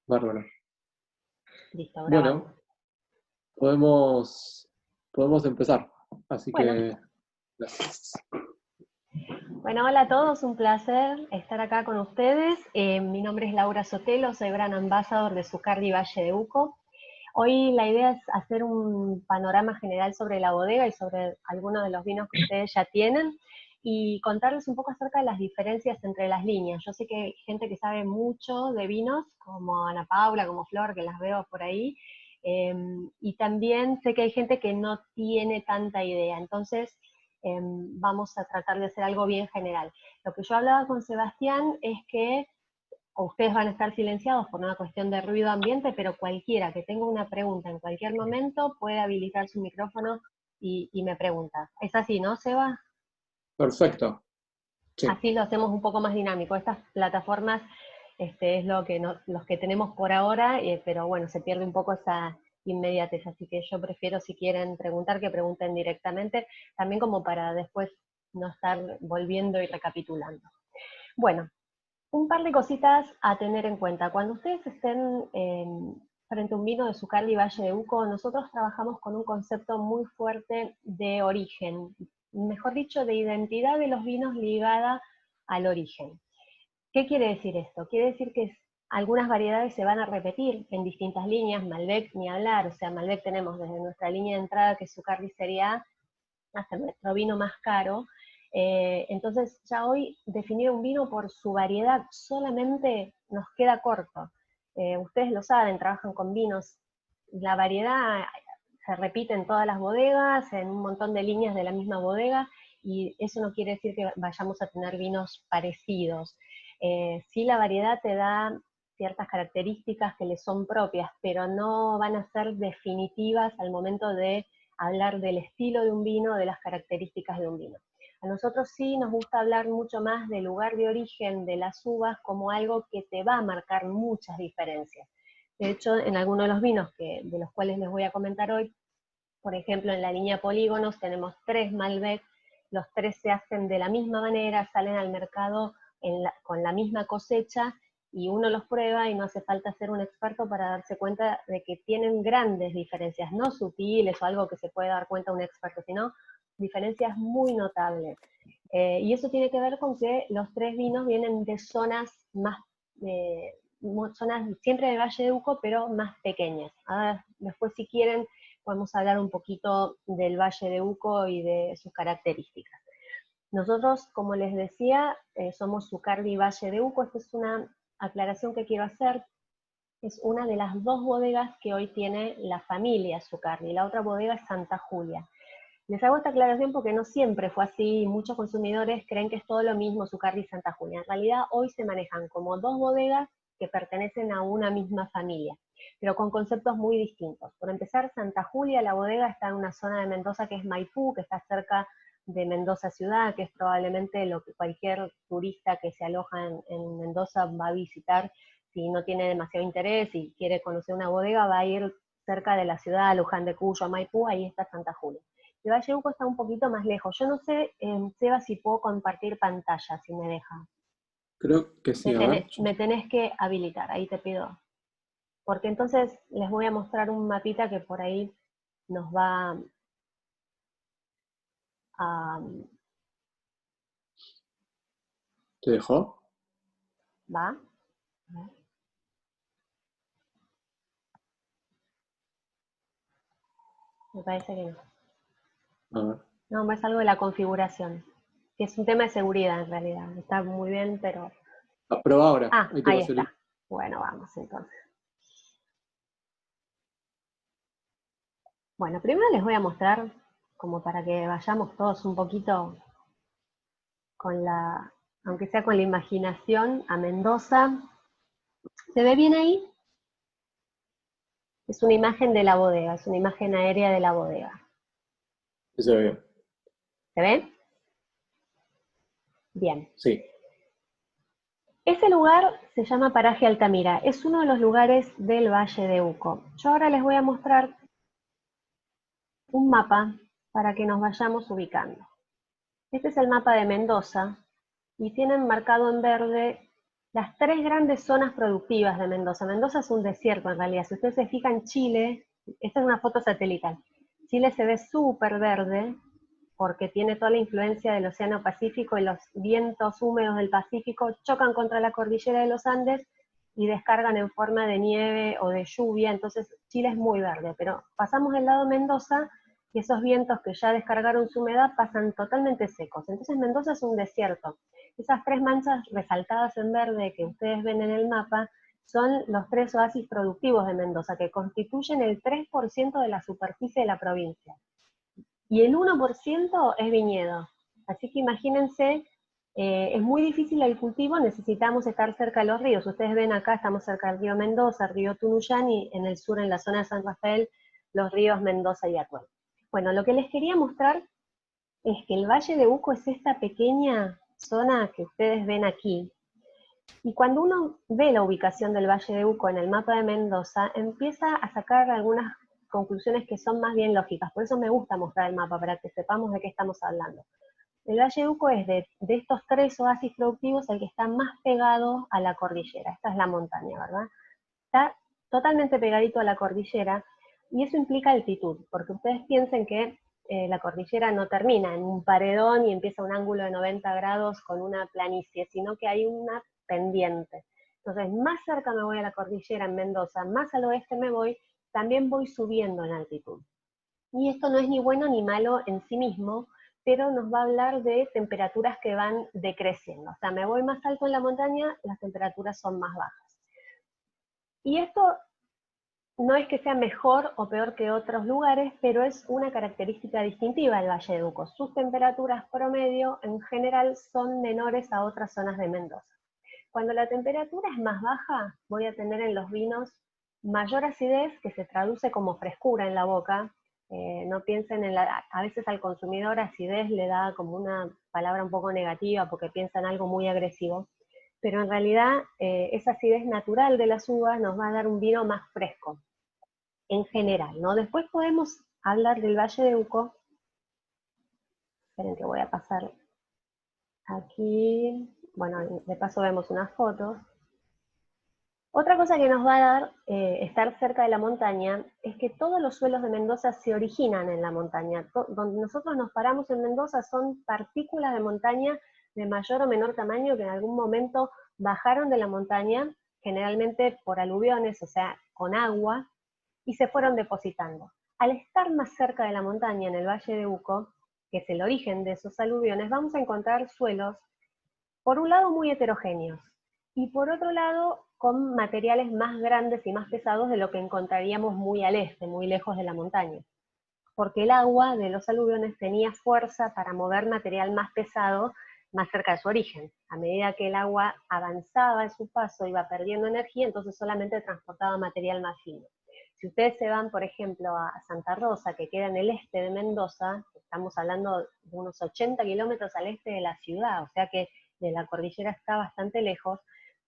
Bárbaro. Listo, grabamos. Bueno, podemos empezar. Así Bueno, que, gracias. bueno, hola a todos, un placer estar acá con ustedes. Mi nombre es Laura Sotelo, soy Brand Ambassador de Zucardi Valle de Uco. Hoy la idea es hacer un panorama general sobre la bodega y sobre algunos de los vinos que ustedes ya tienen y contarles un poco acerca de las diferencias entre las líneas. Yo sé que hay gente que sabe mucho de vinos, como Ana Paula, como Flor, que las veo por ahí, y también sé que hay gente que no tiene tanta idea. Entonces, vamos a tratar de hacer algo bien general. Lo que yo hablaba con Sebastián es que ustedes van a estar silenciados por una cuestión de ruido ambiente, pero cualquiera que tenga una pregunta en cualquier momento puede habilitar su micrófono y me pregunta. Es así, ¿no, Seba? Perfecto. Sí. Así lo hacemos un poco más dinámico. Estas plataformas es lo que los que tenemos por ahora, pero bueno, se pierde un poco esa inmediatez, así que yo prefiero, si quieren preguntar, que pregunten directamente, también como para después no estar volviendo y recapitulando. Bueno, un par de cositas a tener en cuenta. Cuando ustedes estén frente a un vino de Zucardi Valle de Uco, nosotros trabajamos con un concepto muy fuerte de origen, mejor dicho, de identidad de los vinos ligada al origen. ¿Qué quiere decir esto? Quiere decir que algunas variedades se van a repetir en distintas líneas, Malbec ni hablar, o sea, Malbec tenemos desde nuestra línea de entrada, que es Zucardi Serie A, hasta nuestro vino más caro. Entonces ya hoy definir un vino por su variedad solamente nos queda corto. Ustedes lo saben, trabajan con vinos, la variedad se repite en todas las bodegas, en un montón de líneas de la misma bodega, y eso no quiere decir que vayamos a tener vinos parecidos. Sí, la variedad te da ciertas características que le son propias, pero no van a ser definitivas al momento de hablar del estilo de un vino, de las características de un vino. A nosotros sí nos gusta hablar mucho más del lugar de origen de las uvas como algo que te va a marcar muchas diferencias. De hecho, en algunos de los vinos de los cuales les voy a comentar hoy, por ejemplo, en la línea Polígonos tenemos 3 Malbec, los 3 se hacen de la misma manera, salen al mercado con la misma cosecha, y uno los prueba y no hace falta ser un experto para darse cuenta de que tienen grandes diferencias, no sutiles o algo que se puede dar cuenta un experto, sino diferencias muy notables. Y eso tiene que ver con que los 3 vinos vienen de zonas más, zonas siempre del Valle de Uco, pero más pequeñas. Ahora, después si quieren podemos hablar un poquito del Valle de Uco y de sus características. Nosotros, como les decía, somos Zucardi Valle de Uco. Esta es una aclaración que quiero hacer. Es una de las 2 bodegas que hoy tiene la familia Zucardi. La otra bodega es Santa Julia. Les hago esta aclaración porque no siempre fue así. Muchos consumidores creen que es todo lo mismo Zucardi y Santa Julia. En realidad hoy se manejan como 2 bodegas que pertenecen a una misma familia, pero con conceptos muy distintos. Por empezar, Santa Julia, la bodega, está en una zona de Mendoza que es Maipú, que está cerca de Mendoza ciudad, que es probablemente lo que cualquier turista que se aloja en Mendoza va a visitar. Si no tiene demasiado interés y quiere conocer una bodega, va a ir cerca de la ciudad, Luján de Cuyo, Maipú, ahí está Santa Julia. El Valle de Uco está un poquito más lejos. Yo no sé, Seba, si puedo compartir pantalla, si me deja. Creo que sí, a ver. Me tenés que habilitar, ahí te pido. Porque entonces les voy a mostrar un mapita que por ahí nos va a... ¿Te dejó? ¿Va? Me parece que no. A ver. No, es algo de la configuración, que es un tema de seguridad en realidad. Está muy bien, pero... Ah, prueba ahora. Ah, Ahí te ahí pasé el link. está. Bueno, vamos entonces. Bueno, primero les voy a mostrar, como para que vayamos todos un poquito con la, aunque sea con la imaginación, a Mendoza. ¿Se ve bien ahí? Es una imagen de la bodega, es una imagen aérea de la bodega. Sí, se ve bien. ¿Se ve? Bien. Sí. Ese lugar se llama Paraje Altamira, es uno de los lugares del Valle de Uco. Yo ahora les voy a mostrar un mapa para que nos vayamos ubicando. Este es el mapa de Mendoza y tienen marcado en verde las tres grandes zonas productivas de Mendoza. Mendoza es un desierto en realidad. Si ustedes se fijan, Chile, esta es una foto satelital, Chile se ve súper verde porque tiene toda la influencia del Océano Pacífico y los vientos húmedos del Pacífico chocan contra la cordillera de los Andes y descargan en forma de nieve o de lluvia, entonces Chile es muy verde, pero pasamos del lado Mendoza y esos vientos que ya descargaron su humedad pasan totalmente secos. Entonces Mendoza es un desierto. Esas tres manchas resaltadas en verde que ustedes ven en el mapa son los tres oasis productivos de Mendoza, que constituyen el 3% de la superficie de la provincia. Y el 1% es viñedo. Así que imagínense, es muy difícil el cultivo, necesitamos estar cerca de los ríos. Ustedes ven acá, estamos cerca del río Mendoza, el río Tunuyán, y en el sur, en la zona de San Rafael, los ríos Mendoza y Atuel. Bueno, lo que les quería mostrar es que el Valle de Uco es esta pequeña zona que ustedes ven aquí. Y cuando uno ve la ubicación del Valle de Uco en el mapa de Mendoza, empieza a sacar algunas conclusiones que son más bien lógicas. Por eso me gusta mostrar el mapa, para que sepamos de qué estamos hablando. El Valle de Uco es de estos tres oasis productivos el que está más pegado a la cordillera. Esta es la montaña, ¿verdad? Está totalmente pegadito a la cordillera, y eso implica altitud, porque ustedes piensen que la cordillera no termina en un paredón y empieza un ángulo de 90 grados con una planicie, sino que hay una pendiente. Entonces, más cerca me voy a la cordillera en Mendoza, más al oeste me voy, también voy subiendo en altitud. Y esto no es ni bueno ni malo en sí mismo, pero nos va a hablar de temperaturas que van decreciendo. O sea, me voy más alto en la montaña, las temperaturas son más bajas. Y esto no es que sea mejor o peor que otros lugares, pero es una característica distintiva del Valle de Uco. Sus temperaturas promedio en general son menores a otras zonas de Mendoza. Cuando la temperatura es más baja, voy a tener en los vinos mayor acidez, que se traduce como frescura en la boca. No piensen a veces al consumidor acidez le da como una palabra un poco negativa porque piensa en algo muy agresivo, pero en realidad esa acidez natural de las uvas nos va a dar un vino más fresco, en general, ¿no? Después podemos hablar del Valle de Uco. Esperen que voy a pasar aquí. Bueno, de paso vemos unas fotos. Otra cosa que nos va a dar estar cerca de la montaña es que todos los suelos de Mendoza se originan en la montaña. Donde nosotros nos paramos en Mendoza son partículas de montaña de mayor o menor tamaño que en algún momento bajaron de la montaña, generalmente por aluviones, o sea, con agua, y se fueron depositando. Al estar más cerca de la montaña, en el Valle de Uco, que es el origen de esos aluviones, vamos a encontrar suelos, por un lado, muy heterogéneos, y por otro lado, con materiales más grandes y más pesados de lo que encontraríamos muy al este, muy lejos de la montaña. Porque el agua de los aluviones tenía fuerza para mover material más pesado más cerca de su origen. A medida que el agua avanzaba en su paso, iba perdiendo energía, entonces solamente transportaba material más fino. Si ustedes se van, por ejemplo, a Santa Rosa, que queda en el este de Mendoza, estamos hablando de unos 80 kilómetros al este de la ciudad, o sea que de la cordillera está bastante lejos.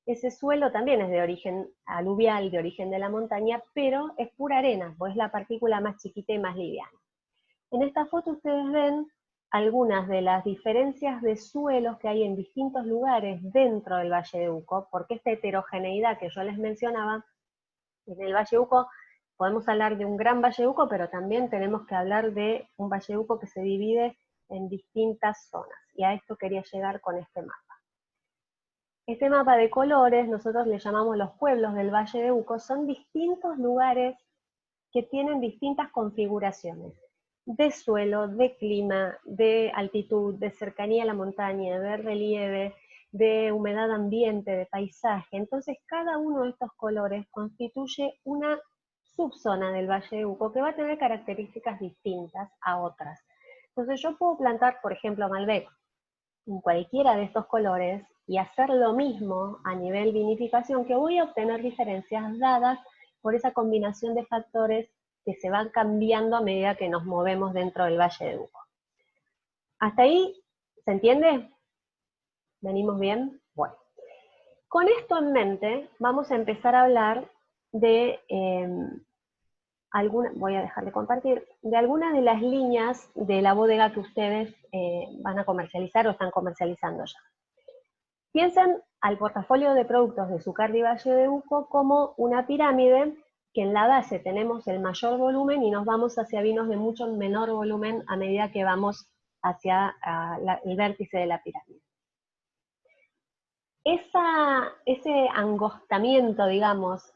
Ese suelo también es de origen aluvial, de origen de la montaña, pero es pura arena, pues es la partícula más chiquita y más liviana. En esta foto ustedes ven algunas de las diferencias de suelos que hay en distintos lugares dentro del Valle de Uco, porque esta heterogeneidad que yo les mencionaba, en el Valle de Uco podemos hablar de un gran Valle de Uco, pero también tenemos que hablar de un Valle de Uco que se divide en distintas zonas, y a esto quería llegar con este mapa. Este mapa de colores, nosotros le llamamos los pueblos del Valle de Uco, son distintos lugares que tienen distintas configuraciones de suelo, de clima, de altitud, de cercanía a la montaña, de relieve, de humedad ambiente, de paisaje. Entonces cada uno de estos colores constituye una subzona del Valle de Uco que va a tener características distintas a otras. Entonces yo puedo plantar, por ejemplo, Malbec en cualquiera de estos colores y hacer lo mismo a nivel vinificación, que voy a obtener diferencias dadas por esa combinación de factores que se van cambiando a medida que nos movemos dentro del Valle de Uco. ¿Hasta ahí se entiende? ¿Venimos bien? Bueno. Con esto en mente, vamos a empezar a hablar de voy a dejar de compartir, de algunas de las líneas de la bodega que ustedes van a comercializar o están comercializando ya. Piensen al portafolio de productos de Zucardi Valle de Uco como una pirámide que en la base tenemos el mayor volumen y nos vamos hacia vinos de mucho menor volumen a medida que vamos hacia el vértice de la pirámide. Ese angostamiento, digamos,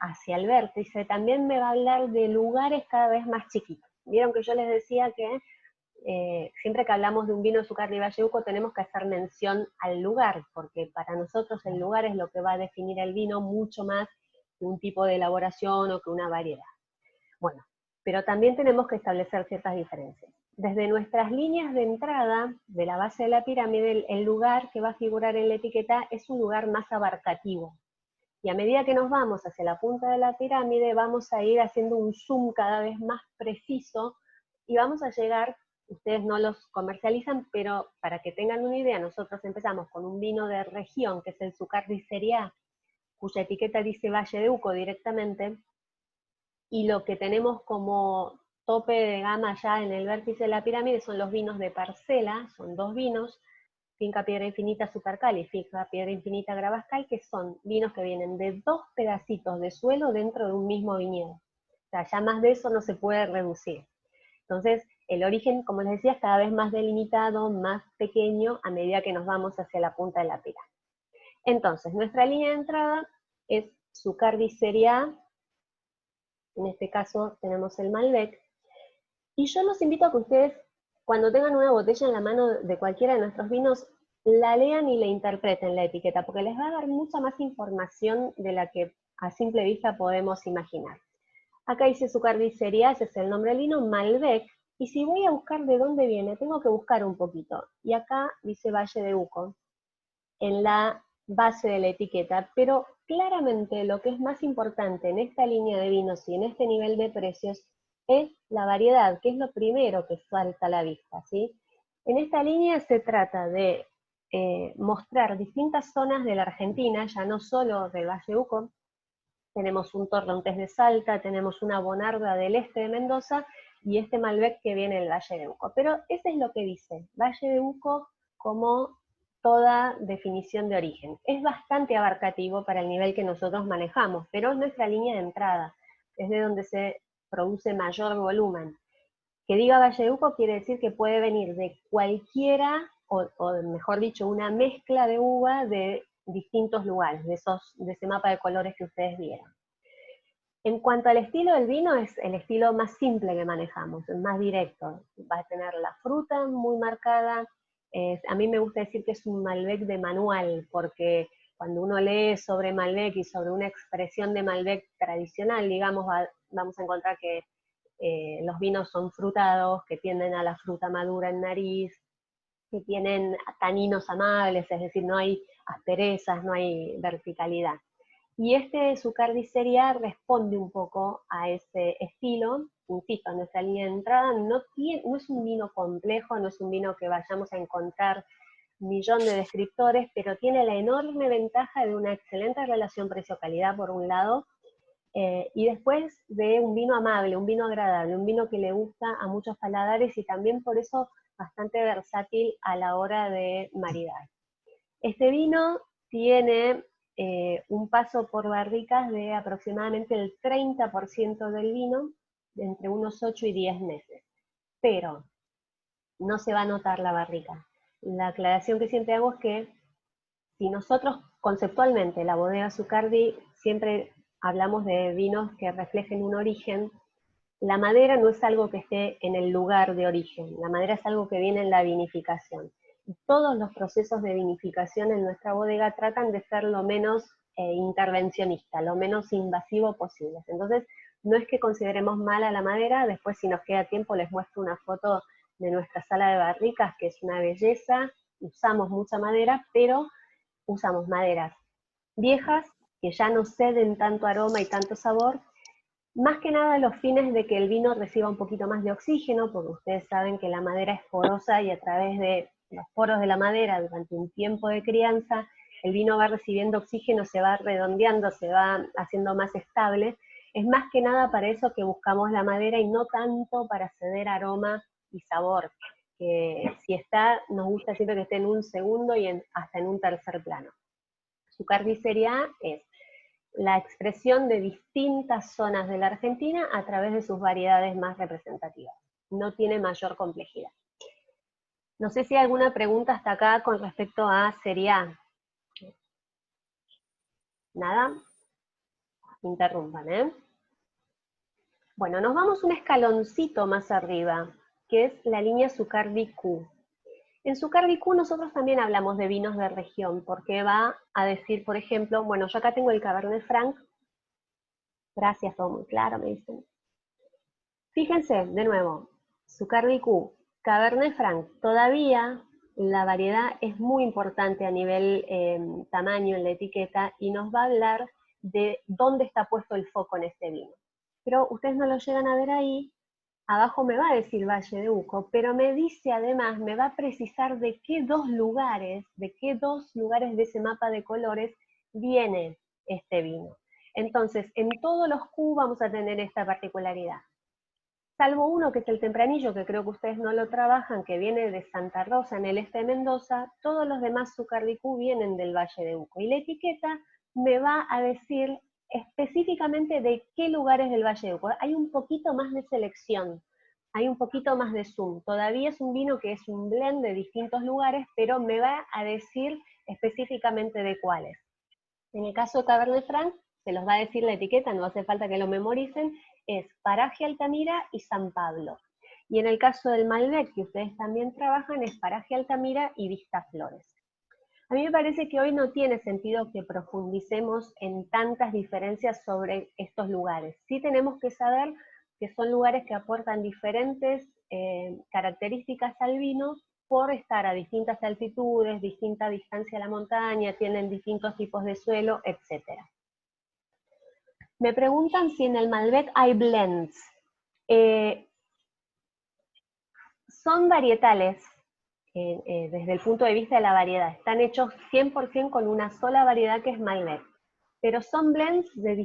hacia el vértice, también me va a hablar de lugares cada vez más chiquitos. Vieron que yo les decía que siempre que hablamos de un vino de Zucardi Valle de Uco tenemos que hacer mención al lugar, porque para nosotros el lugar es lo que va a definir el vino mucho más que un tipo de elaboración o que una variedad. Bueno, pero también tenemos que establecer ciertas diferencias. Desde nuestras líneas de entrada de la base de la pirámide, el lugar que va a figurar en la etiqueta es un lugar más abarcativo. Y a medida que nos vamos hacia la punta de la pirámide, vamos a ir haciendo un zoom cada vez más preciso y vamos a llegar, ustedes no los comercializan, pero para que tengan una idea, nosotros empezamos con un vino de región, que es el Zucardi Serie A, cuya etiqueta dice Valle de Uco directamente, y lo que tenemos como tope de gama ya en el vértice de la pirámide son los vinos de parcela, son 2 vinos, Finca Piedra Infinita Supercal y Finca Piedra Infinita Gravascal, que son vinos que vienen de 2 pedacitos de suelo dentro de un mismo viñedo. O sea, ya más de eso no se puede reducir. Entonces, el origen, como les decía, es cada vez más delimitado, más pequeño, a medida que nos vamos hacia la punta de la pirámide. Entonces, nuestra línea de entrada es Zucardi Serie A, en este caso tenemos el Malbec, y yo los invito a que ustedes, cuando tengan una botella en la mano de cualquiera de nuestros vinos, la lean y la interpreten la etiqueta, porque les va a dar mucha más información de la que a simple vista podemos imaginar. Acá dice Zucardi Serie A, ese es el nombre del vino, Malbec, y si voy a buscar de dónde viene, tengo que buscar un poquito. Y acá dice Valle de Uco, en la base de la etiqueta, pero claramente lo que es más importante en esta línea de vinos y en este nivel de precios es la variedad, que es lo primero que salta a la vista, ¿sí? En esta línea se trata de mostrar distintas zonas de la Argentina, ya no solo del Valle de Uco, tenemos un Torrontés de Salta, tenemos una Bonarda del este de Mendoza, y este Malbec que viene del Valle de Uco. Pero ese es lo que dice, Valle de Uco como toda definición de origen. Es bastante abarcativo para el nivel que nosotros manejamos, pero es nuestra línea de entrada, es de donde se produce mayor volumen. Que diga Valle de Uco quiere decir que puede venir de cualquiera, o mejor dicho, una mezcla de uva de distintos lugares, de ese mapa de colores que ustedes vieron. En cuanto al estilo del vino, es el estilo más simple que manejamos, el más directo. Va a tener la fruta muy marcada. A mí me gusta decir que es un Malbec de manual, porque cuando uno lee sobre Malbec y sobre una expresión de Malbec tradicional, digamos, vamos a encontrar que los vinos son frutados, que tienden a la fruta madura en nariz, que tienen taninos amables, es decir, no hay asperezas, no hay verticalidad. Y este Zucardi Serie A responde un poco a ese estilo. Insisto, nuestra línea de entrada no es un vino complejo, no es un vino que vayamos a encontrar un millón de descriptores, pero tiene la enorme ventaja de una excelente relación precio-calidad por un lado, y después de un vino amable, un vino agradable, un vino que le gusta a muchos paladares y también por eso bastante versátil a la hora de maridar. Este vino tiene un paso por barricas de aproximadamente el 30% del vino, de entre unos 8 y 10 meses. Pero no se va a notar la barrica. La aclaración que siempre hago es que si nosotros conceptualmente la bodega Zucardi siempre hablamos de vinos que reflejen un origen, la madera no es algo que esté en el lugar de origen, la madera es algo que viene en la vinificación. Y todos los procesos de vinificación en nuestra bodega tratan de ser lo menos intervencionista, lo menos invasivo posible. Entonces, no es que consideremos mala la madera, después si nos queda tiempo les muestro una foto de nuestra sala de barricas, que es una belleza, usamos mucha madera, pero usamos maderas viejas, que ya no ceden tanto aroma y tanto sabor, más que nada a los fines de que el vino reciba un poquito más de oxígeno, porque ustedes saben que la madera es porosa y a través de los poros de la madera durante un tiempo de crianza, el vino va recibiendo oxígeno, se va redondeando, se va haciendo más estable. Es más que nada para eso que buscamos la madera y no tanto para ceder aroma y sabor. que si está, nos gusta siempre que esté en un segundo y hasta en un tercer plano. Zucardi Serie A es la expresión de distintas zonas de la Argentina a través de sus variedades más representativas. No tiene mayor complejidad. No sé si hay alguna pregunta hasta acá con respecto a Serie A. ¿Nada? Interrumpan, ¿eh? Bueno, nos vamos un escaloncito más arriba, que es la línea Zucardi Q. En Zucardi Q nosotros también hablamos de vinos de región, porque va a decir, por ejemplo, bueno, yo acá tengo el Cabernet Franc. Gracias, todo muy claro, me dicen. Fíjense, de nuevo, Zucardi Q, Cabernet Franc. Todavía la variedad es muy importante a nivel tamaño en la etiqueta y nos va a hablar de dónde está puesto el foco en este vino. Pero ustedes no lo llegan a ver ahí. Abajo me va a decir Valle de Uco, pero me dice además, me va a precisar de qué dos lugares de ese mapa de colores viene este vino. Entonces, en todos los Q vamos a tener esta particularidad. Salvo uno que es el Tempranillo, que creo que ustedes no lo trabajan, que viene de Santa Rosa, en el este de Mendoza, todos los demás Zucardi Q vienen del Valle de Uco. Y la etiqueta me va a decir específicamente de qué lugares del Valle de Uco. Hay un poquito más de selección, hay un poquito más de zoom. Todavía es un vino que es un blend de distintos lugares, pero me va a decir específicamente de cuáles. En el caso de Cabernet Franc, se los va a decir la etiqueta, no hace falta que lo memoricen, es Paraje Altamira y San Pablo. Y en el caso del Malbec, que ustedes también trabajan, es Paraje Altamira y Vista Flores. A mí me parece que hoy no tiene sentido que profundicemos en tantas diferencias sobre estos lugares. Sí tenemos que saber que son lugares que aportan diferentes características al vino por estar a distintas altitudes, distinta distancia a la montaña, tienen distintos tipos de suelo, etc. Me preguntan si en el Malbec hay blends. Son varietales desde el punto de vista de la variedad. Están hechos 100% con una sola variedad que es Malbec. Pero son blends de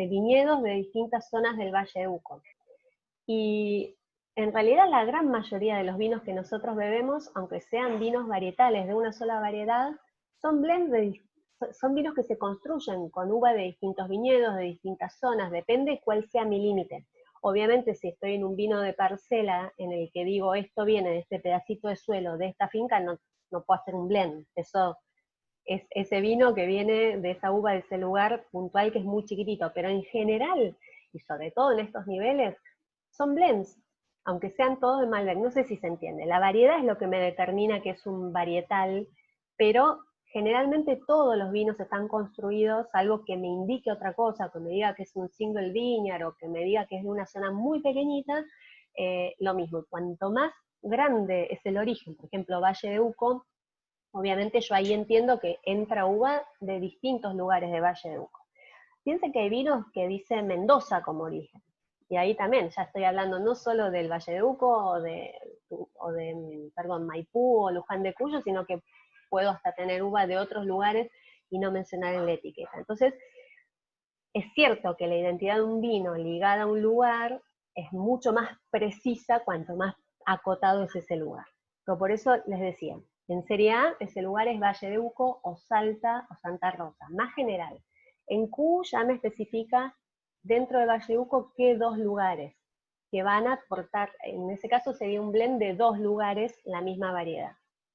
viñedos de distintas zonas del Valle de Uco. Y en realidad la gran mayoría de los vinos que nosotros bebemos, aunque sean vinos varietales de una sola variedad, son blends son vinos que se construyen con uva de distintos viñedos, de distintas zonas, depende cuál sea mi límite. Obviamente si estoy en un vino de parcela en el que digo esto viene de este pedacito de suelo, de esta finca, no puedo hacer un blend. Eso es ese vino que viene de esa uva de ese lugar puntual que es muy chiquitito, pero en general, y sobre todo en estos niveles, son blends, aunque sean todos de Malbec. No sé si se entiende. La variedad es lo que me determina que es un varietal, pero generalmente todos los vinos están construidos, algo que me indique otra cosa, que me diga que es un single vineyard o que me diga que es de una zona muy pequeñita, lo mismo. Cuanto más grande es el origen, por ejemplo, Valle de Uco, obviamente yo ahí entiendo que entra uva de distintos lugares de Valle de Uco. Piensen que hay vinos que dicen Mendoza como origen. Y ahí también, ya estoy hablando no solo del Valle de Uco o de Maipú o Luján de Cuyo, sino que puedo hasta tener uva de otros lugares y no mencionar en la etiqueta. Entonces, es cierto que la identidad de un vino ligada a un lugar es mucho más precisa cuanto más acotado es ese lugar. Pero por eso les decía, en Serie A ese lugar es Valle de Uco o Salta o Santa Rosa, más general. En Q ya me especifica dentro de Valle de Uco qué dos lugares que van a aportar, en ese caso sería un blend de dos lugares la misma variedad.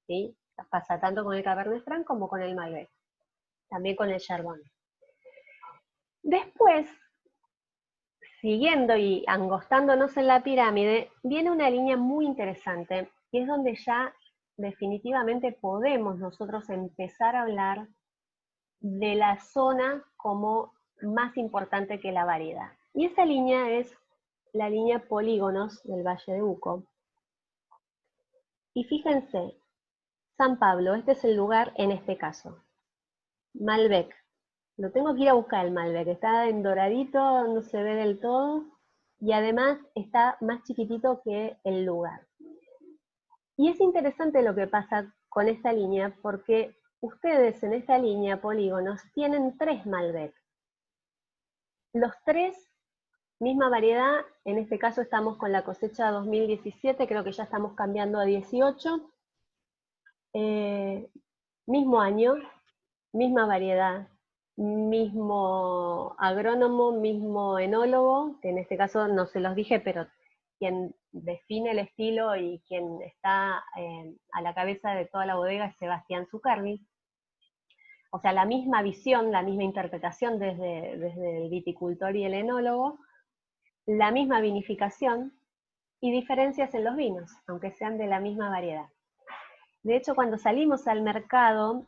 ¿Sí? Pasa tanto con el Cabernet Franc como con el Malbec, también con el Chardonnay. Después, siguiendo y angostándonos en la pirámide, viene una línea muy interesante, y es donde ya definitivamente podemos nosotros empezar a hablar de la zona como más importante que la variedad. Y esa línea es la línea Polígonos del Valle de Uco. Y fíjense, San Pablo, este es el lugar en este caso. Malbec. Lo tengo que ir a buscar el Malbec, está en doradito, no se ve del todo, y además está más chiquitito que el lugar. Y es interesante lo que pasa con esta línea, porque ustedes en esta línea polígonos tienen 3 Malbec. Los 3 Misma variedad, en este caso estamos con la cosecha 2017, creo que ya estamos cambiando a 18. Mismo año, misma variedad, mismo agrónomo, mismo enólogo, que en este caso no se los dije, pero quien define el estilo y quien está a la cabeza de toda la bodega es Sebastián Zucardi. O sea, la misma visión, la misma interpretación desde el viticultor y el enólogo, la misma vinificación y diferencias en los vinos, aunque sean de la misma variedad. De hecho, cuando salimos al mercado,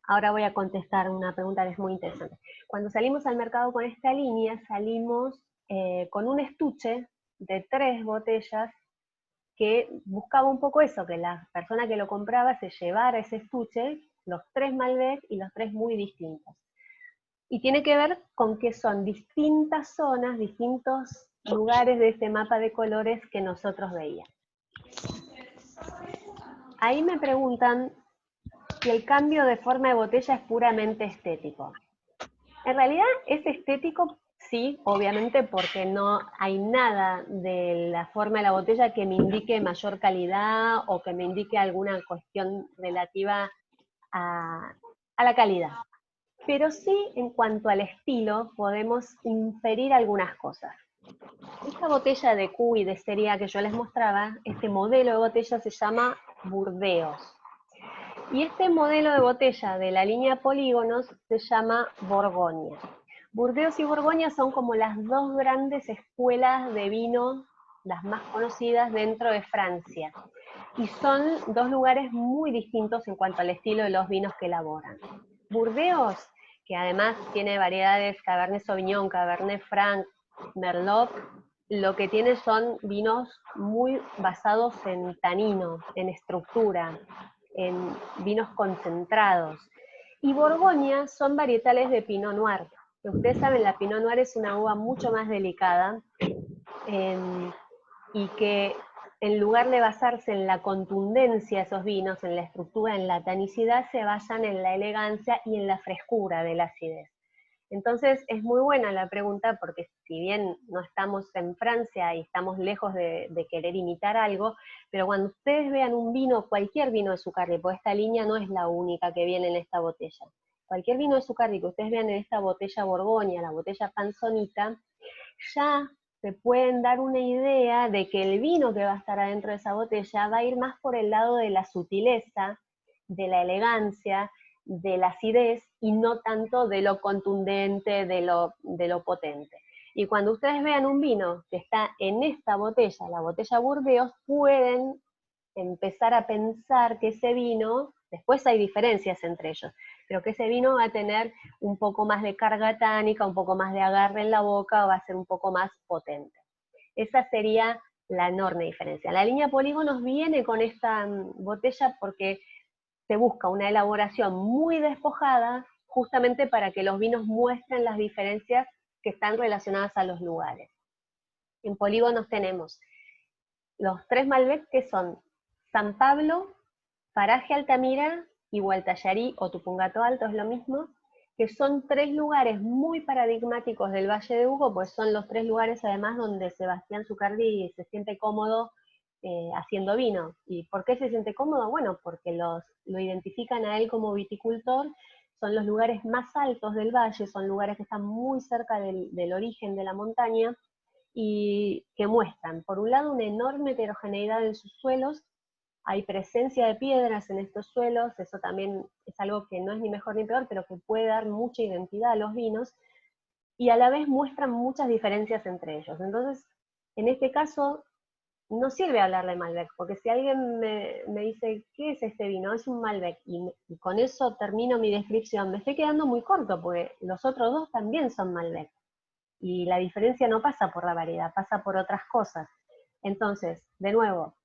ahora voy a contestar una pregunta que es muy interesante. Cuando salimos al mercado con esta línea, salimos con un estuche de 3 botellas que buscaba un poco eso, que la persona que lo compraba se llevara ese estuche, los 3 Malbec y los 3 muy distintos. Y tiene que ver con que son distintas zonas, distintos lugares de este mapa de colores que nosotros veíamos. Ahí me preguntan si el cambio de forma de botella es puramente estético. En realidad es estético, sí, obviamente, porque no hay nada de la forma de la botella que me indique mayor calidad o que me indique alguna cuestión relativa a la calidad. Pero sí, en cuanto al estilo, podemos inferir algunas cosas. Esta botella de Q y de Seria que yo les mostraba, este modelo de botella se llama Burdeos. Y este modelo de botella de la línea Polígonos se llama Borgoña. Burdeos y Borgoña son como las dos grandes escuelas de vino, las más conocidas dentro de Francia. Y son dos lugares muy distintos en cuanto al estilo de los vinos que elaboran. Burdeos, que además tiene variedades Cabernet Sauvignon, Cabernet Franc, Merlot, lo que tiene son vinos muy basados en tanino, en estructura, en vinos concentrados. Y Borgoña son varietales de Pinot Noir. Ustedes saben, la Pinot Noir es una uva mucho más delicada y que en lugar de basarse en la contundencia de esos vinos, en la estructura, en la tanicidad, se basan en la elegancia y en la frescura de la acidez. Entonces es muy buena la pregunta porque si bien no estamos en Francia y estamos lejos de querer imitar algo, pero cuando ustedes vean un vino, cualquier vino de Zucardi, porque esta línea no es la única que viene en esta botella, cualquier vino de Zucardi que ustedes vean en esta botella Borgoña, la botella Panzonita, ya se pueden dar una idea de que el vino que va a estar adentro de esa botella va a ir más por el lado de la sutileza, de la elegancia, de la acidez y no tanto de lo contundente, de lo potente. Y cuando ustedes vean un vino que está en esta botella, la botella Burdeos, pueden empezar a pensar que ese vino, después hay diferencias entre ellos, pero que ese vino va a tener un poco más de carga tánica, un poco más de agarre en la boca, o va a ser un poco más potente. Esa sería la enorme diferencia. La línea Polígonos viene con esta botella porque se busca una elaboración muy despojada, justamente para que los vinos muestren las diferencias que están relacionadas a los lugares. En Polígonos tenemos los 3 Malbec, que son San Pablo, Paraje Altamira y Gualtallarí o Tupungato Alto, es lo mismo, que son 3 lugares muy paradigmáticos del Valle de Uco, pues son los 3 lugares además donde Sebastián Zucardi se siente cómodo haciendo vino. ¿Y por qué se siente cómodo? Bueno, porque lo identifican a él como viticultor, son los lugares más altos del valle, son lugares que están muy cerca del origen de la montaña, y que muestran, por un lado, una enorme heterogeneidad en sus suelos, hay presencia de piedras en estos suelos, eso también es algo que no es ni mejor ni peor, pero que puede dar mucha identidad a los vinos, y a la vez muestran muchas diferencias entre ellos. Entonces, en este caso, no sirve hablar de Malbec, porque si alguien me dice, ¿qué es este vino? Es un Malbec, y con eso termino mi descripción, me estoy quedando muy corto, porque los otros dos también son Malbec. Y la diferencia no pasa por la variedad, pasa por otras cosas. Entonces, de nuevo,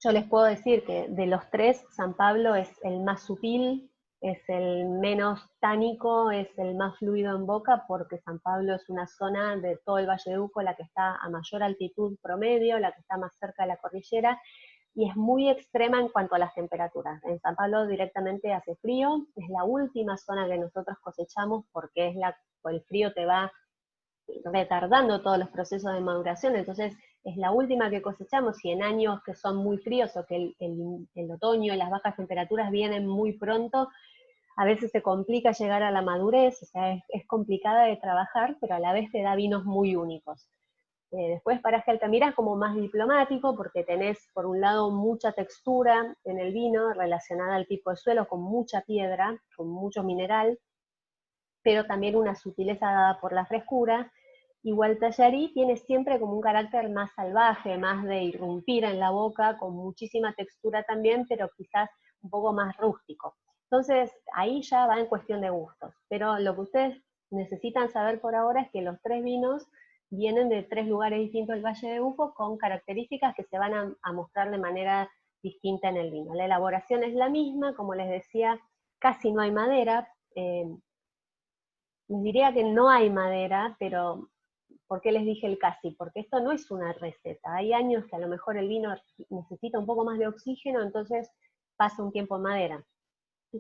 yo les puedo decir que de los 3, San Pablo es el más sutil, es el menos tánico, es el más fluido en boca, porque San Pablo es una zona de todo el Valle de Uco, la que está a mayor altitud promedio, la que está más cerca de la cordillera, y es muy extrema en cuanto a las temperaturas. En San Pablo directamente hace frío, es la última zona que nosotros cosechamos, porque el frío te va retardando todos los procesos de maduración, entonces es la última que cosechamos, y en años que son muy fríos o que el otoño y las bajas temperaturas vienen muy pronto, a veces se complica llegar a la madurez, o sea, es complicada de trabajar, pero a la vez te da vinos muy únicos. Después Paraje Altamira es como más diplomático, porque tenés por un lado mucha textura en el vino relacionada al tipo de suelo, con mucha piedra, con mucho mineral, pero también una sutileza dada por la frescura. Y Gualtallarí tiene siempre como un carácter más salvaje, más de irrumpir en la boca, con muchísima textura también, pero quizás un poco más rústico. Entonces, ahí ya va en cuestión de gustos. Pero lo que ustedes necesitan saber por ahora es que los 3 vinos vienen de 3 lugares distintos del Valle de Uco, con características que se van a mostrar de manera distinta en el vino. La elaboración es la misma, como les decía, casi no hay madera. Les diría que no hay madera, pero ¿por qué les dije el casi? Porque esto no es una receta. Hay años que a lo mejor el vino necesita un poco más de oxígeno, entonces pasa un tiempo en madera.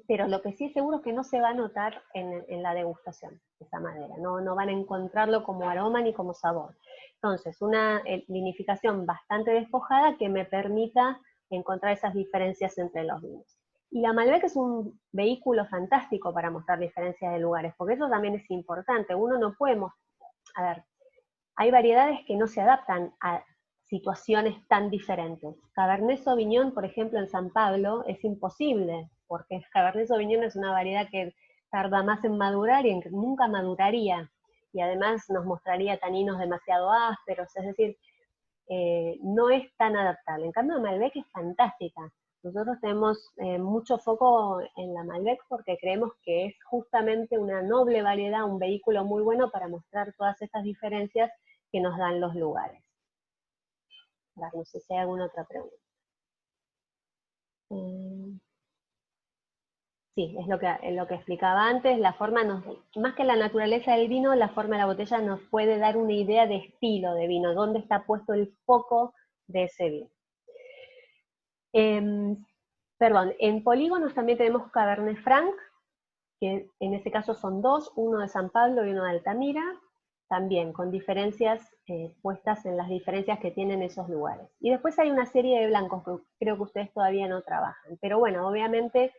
Pero lo que sí es seguro es que no se va a notar en la degustación, esa madera. No van a encontrarlo como aroma ni como sabor. Entonces, una vinificación bastante despojada que me permita encontrar esas diferencias entre los vinos. Y la Malbec es un vehículo fantástico para mostrar diferencias de lugares, porque eso también es importante. Uno no puede mostrar, a ver, hay variedades que no se adaptan a situaciones tan diferentes. Cabernet Sauvignon, por ejemplo, en San Pablo, es imposible, porque Cabernet Sauvignon es una variedad que tarda más en madurar y en que nunca maduraría, y además nos mostraría taninos demasiado ásperos, es decir, no es tan adaptable. En cambio, Malbec es fantástica. Nosotros tenemos mucho foco en la Malbec porque creemos que es justamente una noble variedad, un vehículo muy bueno para mostrar todas estas diferencias que nos dan los lugares. No sé si hay alguna otra pregunta. Sí, es lo que explicaba antes, la forma, más que la naturaleza del vino, la forma de la botella nos puede dar una idea de estilo de vino, dónde está puesto el foco de ese vino. Perdón, en polígonos también tenemos Cabernet Franc, que en este caso son 2, uno de San Pablo y uno de Altamira, también con diferencias puestas en las diferencias que tienen esos lugares. Y después hay una serie de blancos que creo que ustedes todavía no trabajan, pero bueno, obviamente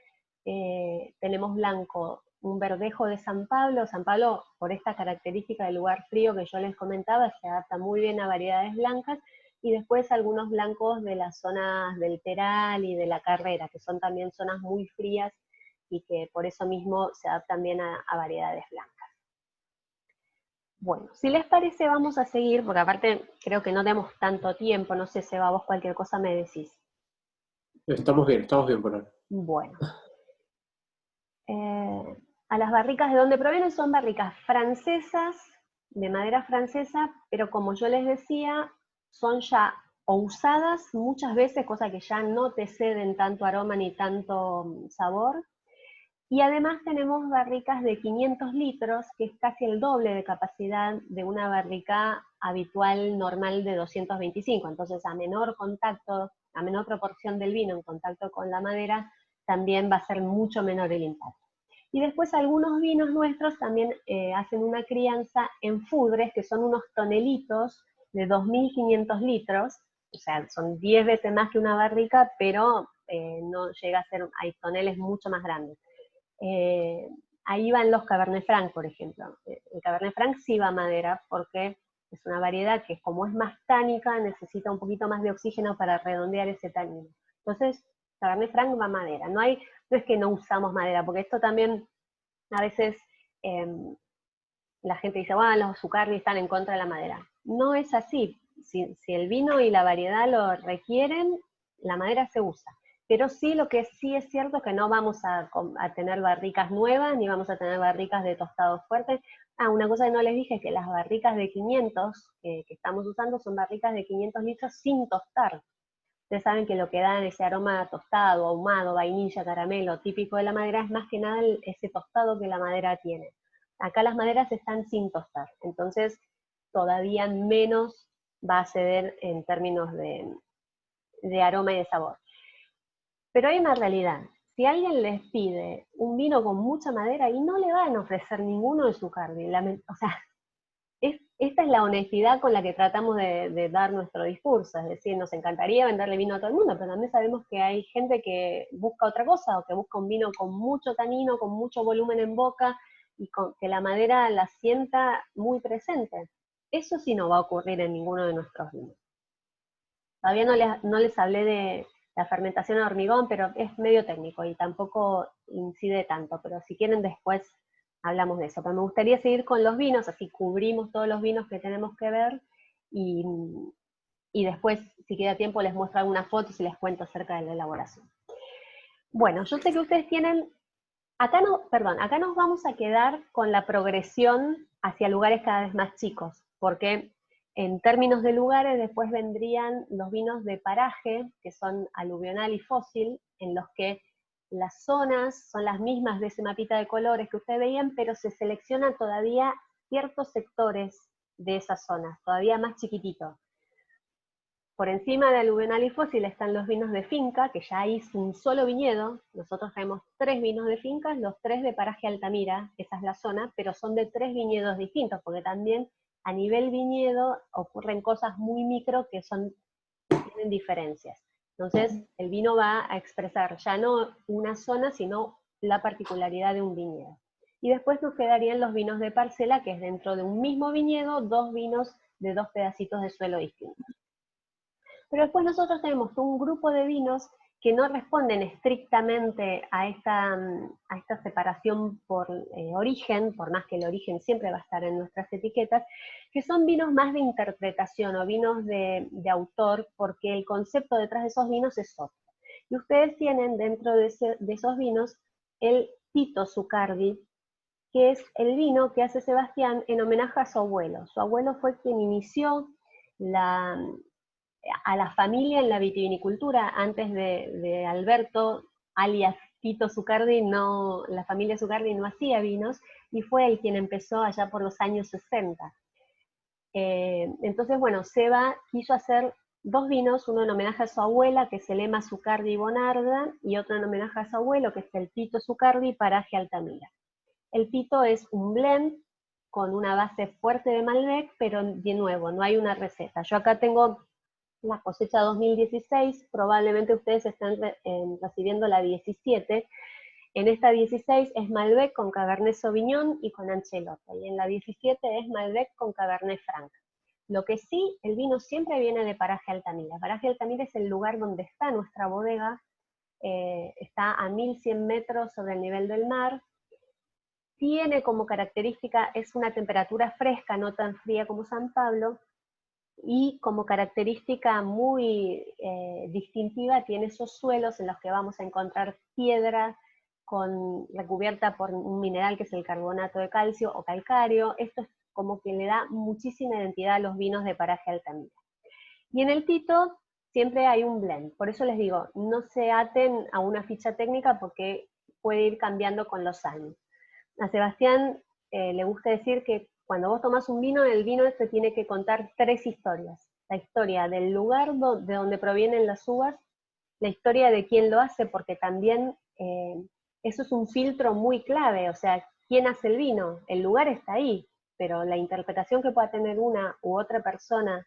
tenemos blanco, un verdejo de San Pablo por esta característica del lugar frío que yo les comentaba, se adapta muy bien a variedades blancas, y después algunos blancos de las zonas del Peral y de la Carrera, que son también zonas muy frías y que por eso mismo se adaptan bien a variedades blancas. Bueno, si les parece vamos a seguir, porque aparte creo que no tenemos tanto tiempo, no sé, Seba, vos cualquier cosa me decís. Estamos bien por ahora. Bueno. A las barricas de donde provienen son barricas francesas, de madera francesa, pero como yo les decía, son ya o usadas muchas veces, cosa que ya no te ceden tanto aroma ni tanto sabor. Y además tenemos barricas de 500 litros, que es casi el doble de capacidad de una barrica habitual normal de 225. Entonces, a menor contacto, a menor proporción del vino en contacto con la madera, también va a ser mucho menor el impacto. Y después algunos vinos nuestros también hacen una crianza en fudres, que son unos tonelitos de 2.500 litros, o sea, son 10 veces más que una barrica, pero no llega a ser, hay toneles mucho más grandes. Ahí van los Cabernet Franc, por ejemplo. El Cabernet Franc sí va a madera, porque es una variedad que como es más tánica, necesita un poquito más de oxígeno para redondear ese tanino. Entonces, Cabernet Franc va a madera. No es que no usamos madera, porque esto también a veces la gente dice, bueno, los Zucardi están en contra de la madera. No es así. Si el vino y la variedad lo requieren, la madera se usa. Pero sí, lo que sí es cierto es que no vamos a tener barricas nuevas, ni vamos a tener barricas de tostados fuertes. Una cosa que no les dije es que las barricas de 500 que estamos usando son barricas de 500 litros sin tostar. Ustedes saben que lo que da ese aroma tostado, ahumado, vainilla, caramelo, típico de la madera, es más que nada ese tostado que la madera tiene. Acá las maderas están sin tostar, entonces todavía menos va a ceder en términos de aroma y de sabor. Pero hay una realidad. Si alguien les pide un vino con mucha madera, y no le van a ofrecer ninguno de Zucardi, o sea, esta es la honestidad con la que tratamos de dar nuestro discurso, es decir, nos encantaría venderle vino a todo el mundo, pero también sabemos que hay gente que busca otra cosa, o que busca un vino con mucho tanino, con mucho volumen en boca, y que la madera la sienta muy presente. Eso sí no va a ocurrir en ninguno de nuestros vinos. Todavía no les hablé de la fermentación a hormigón, pero es medio técnico y tampoco incide tanto, pero si quieren después hablamos de eso. Pero me gustaría seguir con los vinos, así cubrimos todos los vinos que tenemos que ver, y, y después, si queda tiempo, les muestro algunas fotos y les cuento acerca de la elaboración. Bueno, yo sé que ustedes tienen, acá nos vamos a quedar con la progresión hacia lugares cada vez más chicos, porque en términos de lugares después vendrían los vinos de paraje, que son aluvional y fósil, en los que las zonas son las mismas de ese mapita de colores que ustedes veían, pero se seleccionan todavía ciertos sectores de esas zonas, todavía más chiquititos. Por encima de aluvional y fósil están los vinos de finca, que ya hay un solo viñedo. Nosotros tenemos 3 vinos de finca, los 3 de paraje Altamira, esa es la zona, pero son de 3 viñedos distintos, porque también a nivel viñedo ocurren cosas muy micro que tienen diferencias. Entonces, el vino va a expresar ya no una zona, sino la particularidad de un viñedo. Y después nos quedarían los vinos de parcela, que es dentro de un mismo viñedo, 2 vinos de 2 pedacitos de suelo distintos. Pero después nosotros tenemos un grupo de vinos que no responden estrictamente a esta separación por origen, por más que el origen siempre va a estar en nuestras etiquetas, que son vinos más de interpretación o vinos de autor, porque el concepto detrás de esos vinos es otro. Y ustedes tienen dentro de esos vinos el Tito Zucardi, que es el vino que hace Sebastián en homenaje a su abuelo. Su abuelo fue quien inició a la familia en la vitivinicultura. Antes de Alberto, alias Tito Zucardi, la familia Zucardi no hacía vinos, y fue él quien empezó allá por los años 60. Entonces, bueno, Seba quiso hacer 2 vinos, uno en homenaje a su abuela, que es el Ema Zucardi Bonarda, y otro en homenaje a su abuelo, que es el Tito Zucardi Paraje Altamira. El Tito es un blend con una base fuerte de Malbec, pero de nuevo, no hay una receta. Yo acá tengo la cosecha 2016, probablemente ustedes están recibiendo la 17. En esta 16 es Malbec con Cabernet Sauvignon y con Ancelote, y en la 17 es Malbec con Cabernet Franc. Lo que sí, el vino siempre viene de Paraje Altamira. Paraje Altamira es el lugar donde está nuestra bodega, está a 1100 metros sobre el nivel del mar. Tiene como característica, es una temperatura fresca, no tan fría como San Pablo, y como característica muy distintiva tiene esos suelos en los que vamos a encontrar piedra recubierta por un mineral que es el carbonato de calcio o calcáreo. Esto es como que le da muchísima identidad a los vinos de Paraje Altamira. Y en el Tito siempre hay un blend, por eso les digo, no se aten a una ficha técnica porque puede ir cambiando con los años. A Sebastián le gusta decir que cuando vos tomás un vino, el vino te tiene que contar 3 historias. La historia del lugar de donde provienen las uvas, la historia de quién lo hace, porque también eso es un filtro muy clave, o sea, quién hace el vino, el lugar está ahí, pero la interpretación que pueda tener una u otra persona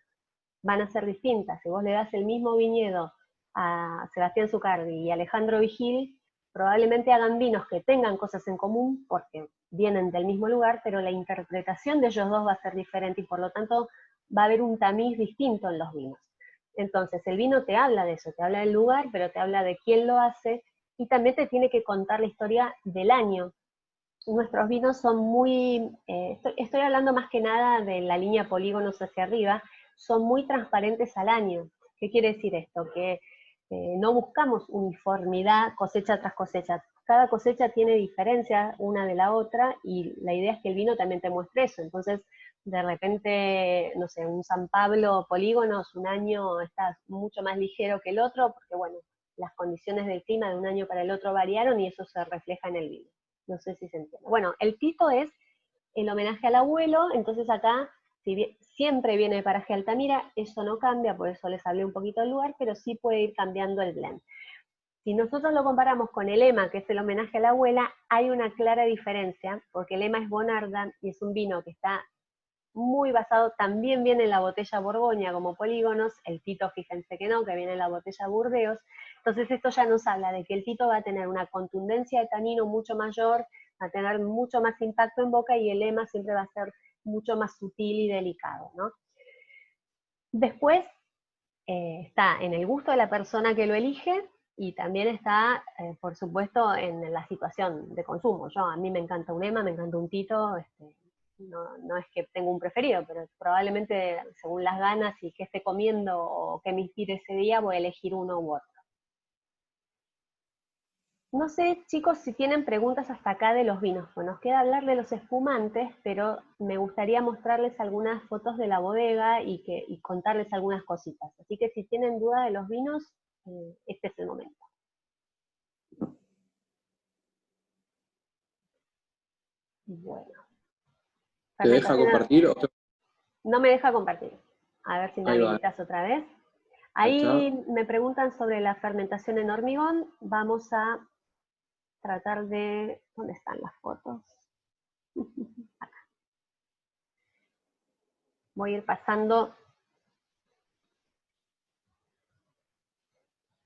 van a ser distintas. Si vos le das el mismo viñedo a Sebastián Zucardi y Alejandro Vigil, probablemente hagan vinos que tengan cosas en común porque vienen del mismo lugar, pero la interpretación de ellos dos va a ser diferente y por lo tanto va a haber un tamiz distinto en los vinos. Entonces el vino te habla de eso, te habla del lugar, pero te habla de quién lo hace y también te tiene que contar la historia del año. Nuestros vinos son muy, estoy hablando más que nada de la línea polígonos hacia arriba, son muy transparentes al año. ¿Qué quiere decir esto? Que no buscamos uniformidad cosecha tras cosecha. Cada cosecha tiene diferencia una de la otra y la idea es que el vino también te muestre eso. Entonces, de repente, no sé, un San Pablo polígonos, un año está mucho más ligero que el otro, porque bueno, las condiciones del clima de un año para el otro variaron y eso se refleja en el vino. No sé si se entiende. Bueno, el Tito es el homenaje al abuelo, entonces acá siempre viene de Paraje Altamira, eso no cambia, por eso les hablé un poquito del lugar, pero sí puede ir cambiando el blend. Si nosotros lo comparamos con el Ema, que es el homenaje a la abuela, hay una clara diferencia, porque el Ema es Bonarda y es un vino que está muy basado, también viene en la botella Borgoña como polígonos, el Tito fíjense que no, que viene en la botella Burdeos. Entonces esto ya nos habla de que el Tito va a tener una contundencia de tanino mucho mayor, va a tener mucho más impacto en boca, y el lema siempre va a ser mucho más sutil y delicado, ¿no? Después está en el gusto de la persona que lo elige, y también está, por supuesto, en la situación de consumo. A mí me encanta un Ema, me encanta un Tito, no es que tengo un preferido, pero probablemente según las ganas y qué esté comiendo o qué me inspire ese día, voy a elegir uno u otro. No sé, chicos, si tienen preguntas hasta acá de los vinos. Pues nos queda hablar de los espumantes, pero me gustaría mostrarles algunas fotos de la bodega y contarles algunas cositas. Así que si tienen duda de los vinos, este es el momento. Bueno. ¿Te deja compartir? No me deja compartir. A ver si me Ahí va. habilitas otra vez. Ahí Ahí está. me preguntan sobre la fermentación en hormigón. Vamos a tratar de... ¿Dónde están las fotos? Acá. Voy a ir pasando.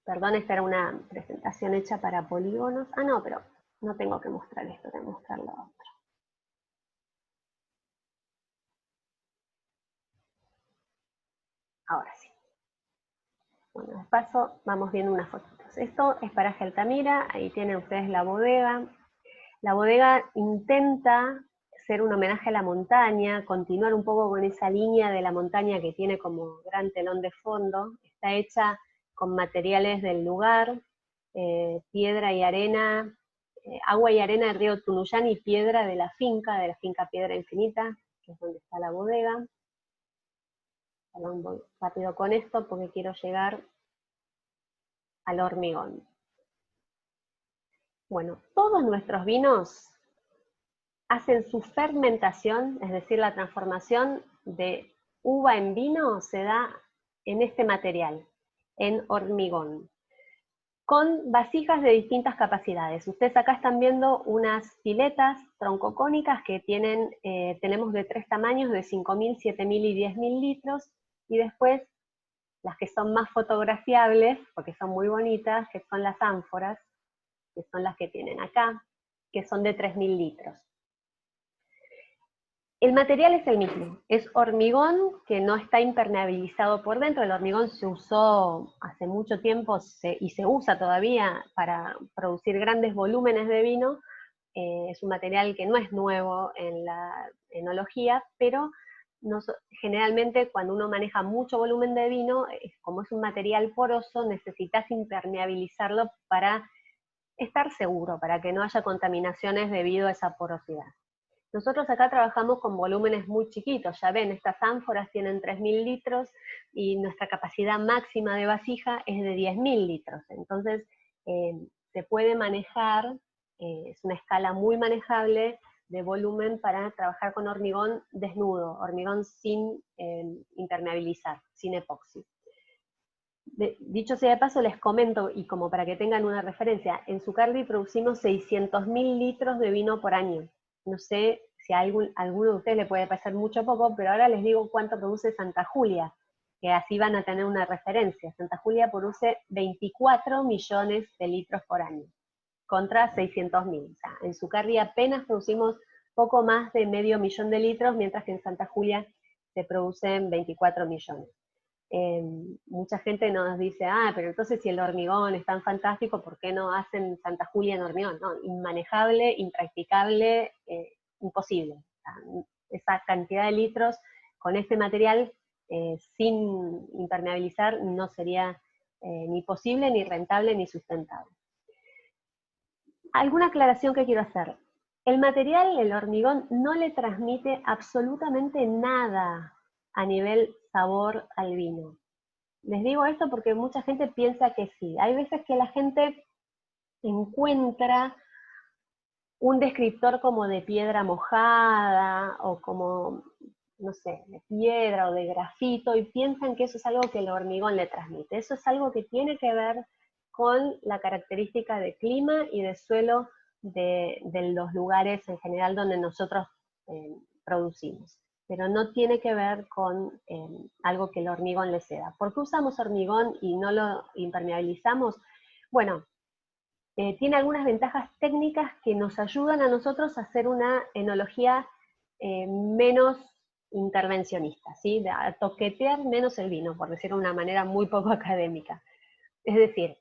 Perdón, esta era una presentación hecha para polígonos. Ah, no, pero no tengo que mostrar esto, tengo que mostrar lo otro. Ahora sí. Bueno, de paso vamos viendo unas fotitos. Esto es paraje Altamira, ahí tienen ustedes la bodega. La bodega intenta ser un homenaje a la montaña, continuar un poco con esa línea de la montaña que tiene como gran telón de fondo. Está hecha con materiales del lugar, piedra y arena, agua y arena del río Tunuyán y piedra de la finca Piedra Infinita, que es donde está la bodega. Perdón, voy rápido con esto porque quiero llegar al hormigón. Bueno, todos nuestros vinos hacen su fermentación, es decir, la transformación de uva en vino se da en este material, en hormigón, con vasijas de distintas capacidades. Ustedes acá están viendo unas piletas troncocónicas que tenemos de 3 tamaños, de 5.000, 7.000 y 10.000 litros, y después las que son más fotografiables, porque son muy bonitas, que son las ánforas, que son las que tienen acá, que son de 3.000 litros. El material es el mismo, es hormigón que no está impermeabilizado por dentro. El hormigón se usó hace mucho tiempo y se usa todavía para producir grandes volúmenes de vino. Es un material que no es nuevo en la enología, pero generalmente cuando uno maneja mucho volumen de vino, como es un material poroso, necesitas impermeabilizarlo para estar seguro, para que no haya contaminaciones debido a esa porosidad. Nosotros acá trabajamos con volúmenes muy chiquitos, ya ven, estas ánforas tienen 3.000 litros y nuestra capacidad máxima de vasija es de 10.000 litros. Entonces, se puede manejar, es una escala muy manejable de volumen para trabajar con hormigón desnudo, hormigón sin impermeabilizar, sin epoxi. Dicho sea de paso, les comento, y como para que tengan una referencia, en Zucardi producimos 600.000 litros de vino por año. No sé si a alguno de ustedes le puede parecer mucho o poco, pero ahora les digo cuánto produce Santa Julia, que así van a tener una referencia. Santa Julia produce 24 millones de litros por año, contra 600.000. O sea, en Zucardi apenas producimos poco más de medio millón de litros, mientras que en Santa Julia se producen 24 millones. Mucha gente nos dice, pero entonces si el hormigón es tan fantástico, ¿por qué no hacen Santa Julia en hormigón? No, inmanejable, impracticable, imposible. O sea, esa cantidad de litros con este material sin impermeabilizar no sería ni posible, ni rentable, ni sustentable. Alguna aclaración que quiero hacer. El material, el hormigón, no le transmite absolutamente nada a nivel sabor al vino. Les digo esto porque mucha gente piensa que sí. Hay veces que la gente encuentra un descriptor como de piedra mojada o como, no sé, de piedra o de grafito y piensan que eso es algo que el hormigón le transmite. Eso es algo que tiene que ver con la característica de clima y de suelo de los lugares en general donde nosotros producimos. pero no tiene que ver con algo que el hormigón le ceda. ¿Por qué usamos hormigón y no lo impermeabilizamos? Bueno, tiene algunas ventajas técnicas que nos ayudan a nosotros a hacer una enología menos intervencionista, ¿sí? A toquetear menos el vino, por decirlo de una manera muy poco académica. Es decir,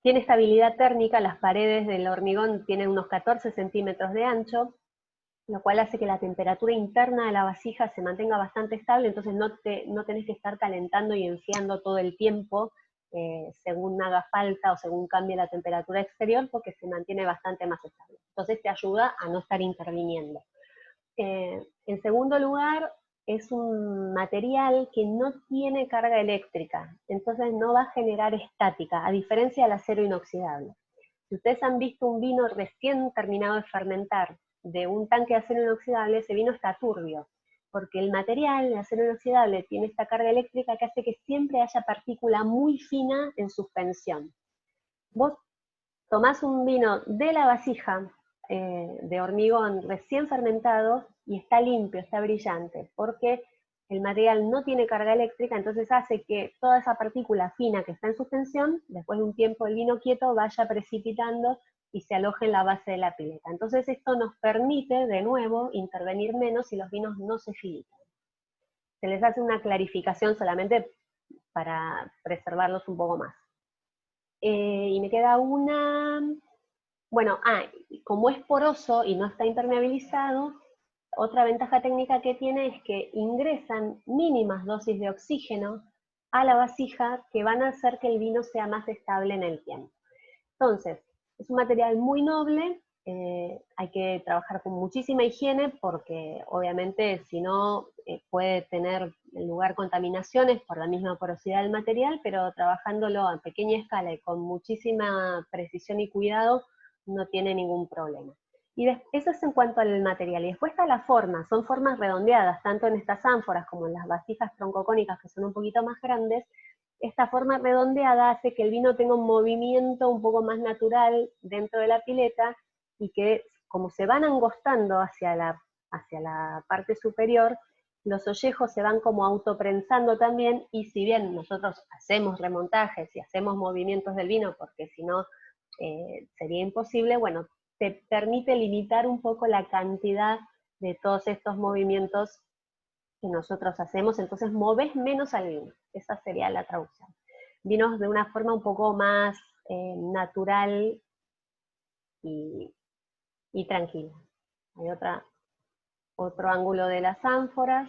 tiene estabilidad térmica, las paredes del hormigón tienen unos 14 centímetros de ancho, lo cual hace que la temperatura interna de la vasija se mantenga bastante estable, entonces no tenés que estar calentando y enfriando todo el tiempo, según haga falta o según cambie la temperatura exterior, porque se mantiene bastante más estable. Entonces te ayuda a no estar interviniendo. En segundo lugar, es un material que no tiene carga eléctrica, entonces no va a generar estática, a diferencia del acero inoxidable. Si ustedes han visto un vino recién terminado de fermentar de un tanque de acero inoxidable, ese vino está turbio, porque el material, el acero inoxidable, tiene esta carga eléctrica que hace que siempre haya partícula muy fina en suspensión. Vos tomás un vino de la vasija de hormigón recién fermentado y está limpio, está brillante, porque el material no tiene carga eléctrica, entonces hace que toda esa partícula fina que está en suspensión, después de un tiempo el vino quieto, vaya precipitando y se aloje en la base de la pileta. Entonces esto nos permite, de nuevo, intervenir menos y los vinos no se filtran. Se les hace una clarificación solamente para preservarlos un poco más. Y me queda una... Bueno, como es poroso y no está impermeabilizado, otra ventaja técnica que tiene es que ingresan mínimas dosis de oxígeno a la vasija que van a hacer que el vino sea más estable en el tiempo. Entonces, es un material muy noble, hay que trabajar con muchísima higiene porque obviamente si no puede tener en lugar contaminaciones por la misma porosidad del material, pero trabajándolo a pequeña escala y con muchísima precisión y cuidado no tiene ningún problema. Y eso es en cuanto al material. Y después está la forma, son formas redondeadas, tanto en estas ánforas como en las vasijas troncocónicas que son un poquito más grandes. Esta forma redondeada hace que el vino tenga un movimiento un poco más natural dentro de la pileta y que como se van angostando hacia la parte superior, los ollejos se van como autoprensando también, y si bien nosotros hacemos remontajes y hacemos movimientos del vino, porque si no sería imposible, bueno, te permite limitar un poco la cantidad de todos estos movimientos que nosotros hacemos, entonces moves menos al vino. Esa sería la traducción. Vinos de una forma un poco más natural y tranquila. Hay otro ángulo de las ánforas.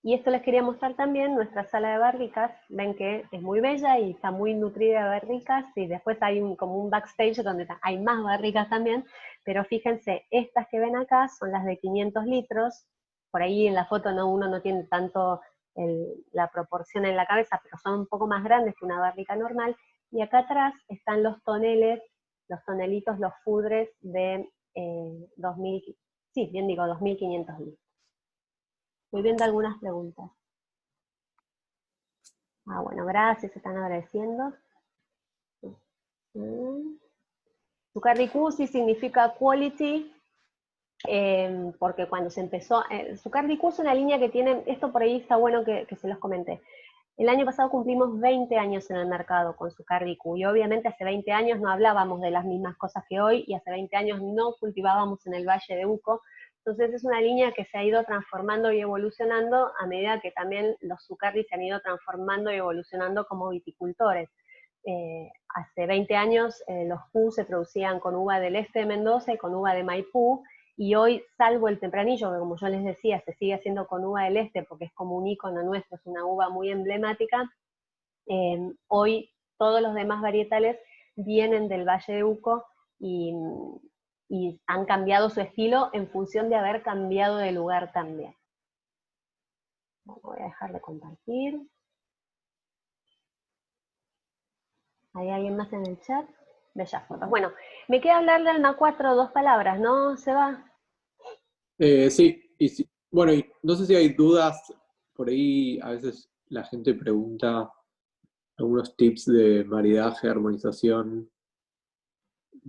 Y esto les quería mostrar también, nuestra sala de barricas. Ven que es muy bella y está muy nutrida de barricas, y después hay como un backstage donde hay más barricas también, pero fíjense, estas que ven acá son las de 500 litros, por ahí en la foto uno no tiene tanto la proporción en la cabeza, pero son un poco más grandes que una barrica normal, y acá atrás están los toneles, los tonelitos, los fudres de 2.500 litros. Estoy viendo algunas preguntas. Bueno, gracias, están agradeciendo. Sucardi-Q sí significa quality, porque cuando se empezó, Sucardi-Q es una línea que tiene, esto por ahí está bueno que se los comenté. El año pasado cumplimos 20 años en el mercado con Sucardi-Q, y obviamente hace 20 años no hablábamos de las mismas cosas que hoy, y hace 20 años no cultivábamos en el Valle de Uco. Entonces es una línea que se ha ido transformando y evolucionando a medida que también los Zucardi se han ido transformando y evolucionando como viticultores. Hace 20 años los Q se producían con uva del este de Mendoza y con uva de Maipú, y hoy, salvo el tempranillo, que como yo les decía, se sigue haciendo con uva del este porque es como un ícono nuestro, es una uva muy emblemática, hoy todos los demás varietales vienen del Valle de Uco y han cambiado su estilo en función de haber cambiado de lugar también. Bueno, voy a dejar de compartir. ¿Hay alguien más en el chat? Bellas fotos. Bueno, me queda hablar del Alma 4 2 palabras, ¿no, Seba? Sí, bueno, y no sé si hay dudas, por ahí a veces la gente pregunta algunos tips de maridaje, armonización.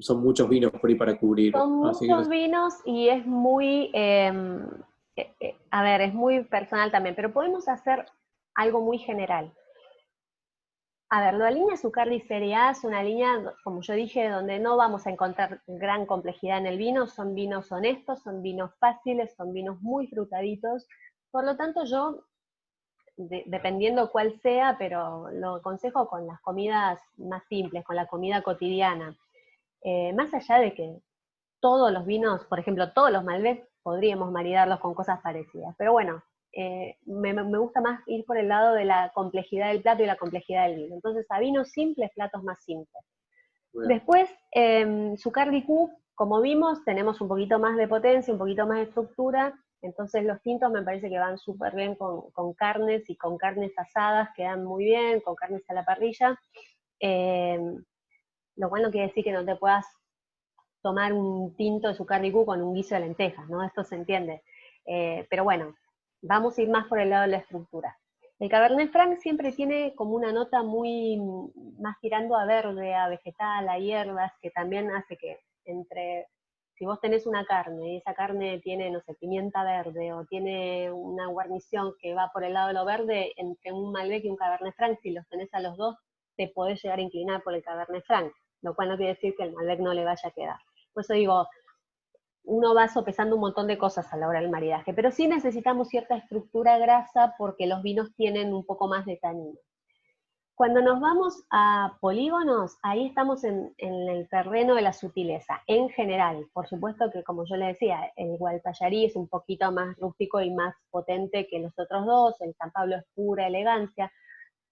Son muchos vinos por ahí para cubrir. Son muchos vinos y es muy A ver, es muy personal también, pero podemos hacer algo muy general. A ver, la línea Zuccardi Serie A es una línea, como yo dije, donde no vamos a encontrar gran complejidad en el vino, son vinos honestos, son vinos fáciles, son vinos muy frutaditos. Por lo tanto, yo, dependiendo cuál sea, pero lo aconsejo con las comidas más simples, con la comida cotidiana. Más allá de que todos los vinos, por ejemplo, todos los Malbec, podríamos maridarlos con cosas parecidas. Pero bueno, me gusta más ir por el lado de la complejidad del plato y la complejidad del vino. Entonces, a vinos simples, platos más simples. Bueno, Después, Zuccardi Q, como vimos, tenemos un poquito más de potencia, un poquito más de estructura. Entonces, los tintos me parece que van súper bien con carnes y con carnes asadas, quedan muy bien, con carnes a la parrilla. Eh, lo cual no quiere decir que no te puedas tomar un tinto de Zuccardi Q con un guiso de lentejas, ¿no? Esto se entiende. Pero bueno, vamos a ir más por el lado de la estructura. El Cabernet Franc siempre tiene como una nota muy más tirando a verde, a vegetal, a hierbas, que también hace que si vos tenés una carne y esa carne tiene, no sé, pimienta verde o tiene una guarnición que va por el lado de lo verde, entre un Malbec y un Cabernet Franc, si los tenés a los dos, te podés llegar a inclinar por el Cabernet Franc, lo cual no quiere decir que el Malbec no le vaya a quedar. Por eso digo, uno va sopesando un montón de cosas a la hora del maridaje, pero sí necesitamos cierta estructura grasa porque los vinos tienen un poco más de tanino. Cuando nos vamos a polígonos, ahí estamos en el terreno de la sutileza, en general. Por supuesto que, como yo le decía, el Gualpallarí es un poquito más rústico y más potente que los otros dos, el San Pablo es pura elegancia,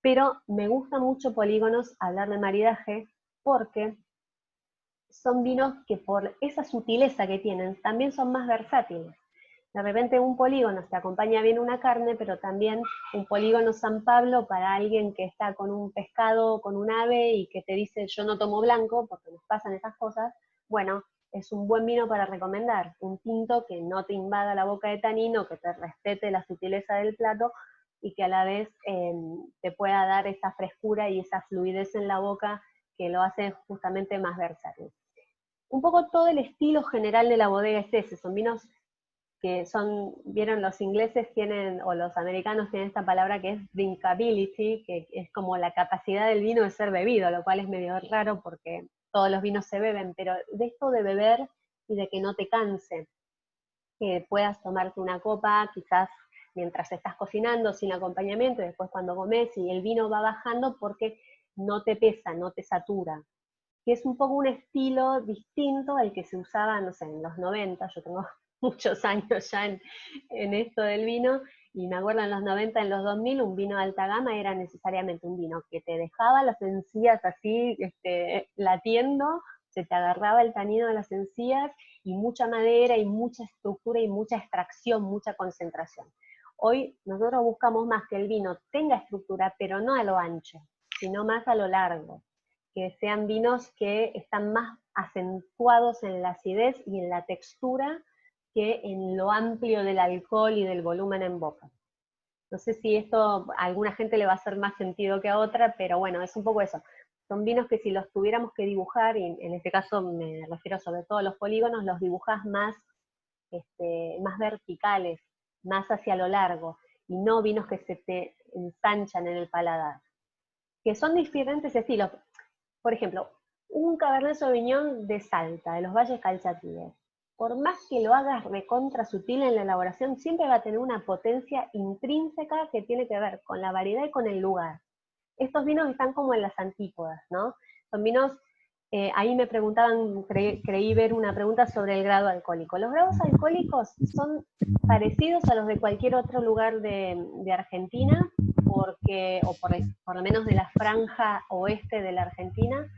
pero me gusta mucho polígonos hablar de maridaje porque son vinos que por esa sutileza que tienen también son más versátiles. De repente un polígono se acompaña bien una carne, pero también un polígono San Pablo para alguien que está con un pescado, con un ave y que te dice yo no tomo blanco porque nos pasan esas cosas, bueno, es un buen vino para recomendar, un tinto que no te invada la boca de tanino, que te respete la sutileza del plato y que a la vez te pueda dar esa frescura y esa fluidez en la boca que lo hace justamente más versátil. Un poco todo el estilo general de la bodega es ese, son vinos que son, vieron, los ingleses tienen, o los americanos tienen esta palabra que es drinkability, que es como la capacidad del vino de ser bebido, lo cual es medio raro porque todos los vinos se beben, pero de esto de beber y de que no te canse, que puedas tomarte una copa, quizás mientras estás cocinando, sin acompañamiento, y después cuando comes y el vino va bajando porque no te pesa, no te satura, que es un poco un estilo distinto al que se usaba, no sé, en los 90, yo tengo muchos años ya en esto del vino, y me acuerdo en los 90, en los 2000, un vino de alta gama era necesariamente un vino que te dejaba las encías así, latiendo, se te agarraba el tanino de las encías, y mucha madera, y mucha estructura, y mucha extracción, mucha concentración. Hoy nosotros buscamos más que el vino tenga estructura, pero no a lo ancho, sino más a lo largo, que sean vinos que están más acentuados en la acidez y en la textura que en lo amplio del alcohol y del volumen en boca. No sé si esto a alguna gente le va a hacer más sentido que a otra, pero bueno, es un poco eso. Son vinos que si los tuviéramos que dibujar, y en este caso me refiero sobre todo a los polígonos, los dibujás más, más verticales, más hacia lo largo, y no vinos que se te ensanchan en el paladar. Que son diferentes estilos. Por ejemplo, un Cabernet Sauvignon de Salta, de los Valles Calchaquíes, por más que lo hagas recontra sutil en la elaboración, siempre va a tener una potencia intrínseca que tiene que ver con la variedad y con el lugar. Estos vinos están como en las antípodas, ¿no? Son vinos, ahí me preguntaban, creí ver una pregunta sobre el grado alcohólico. Los grados alcohólicos son parecidos a los de cualquier otro lugar de Argentina, porque, o por lo menos de la franja oeste de la Argentina,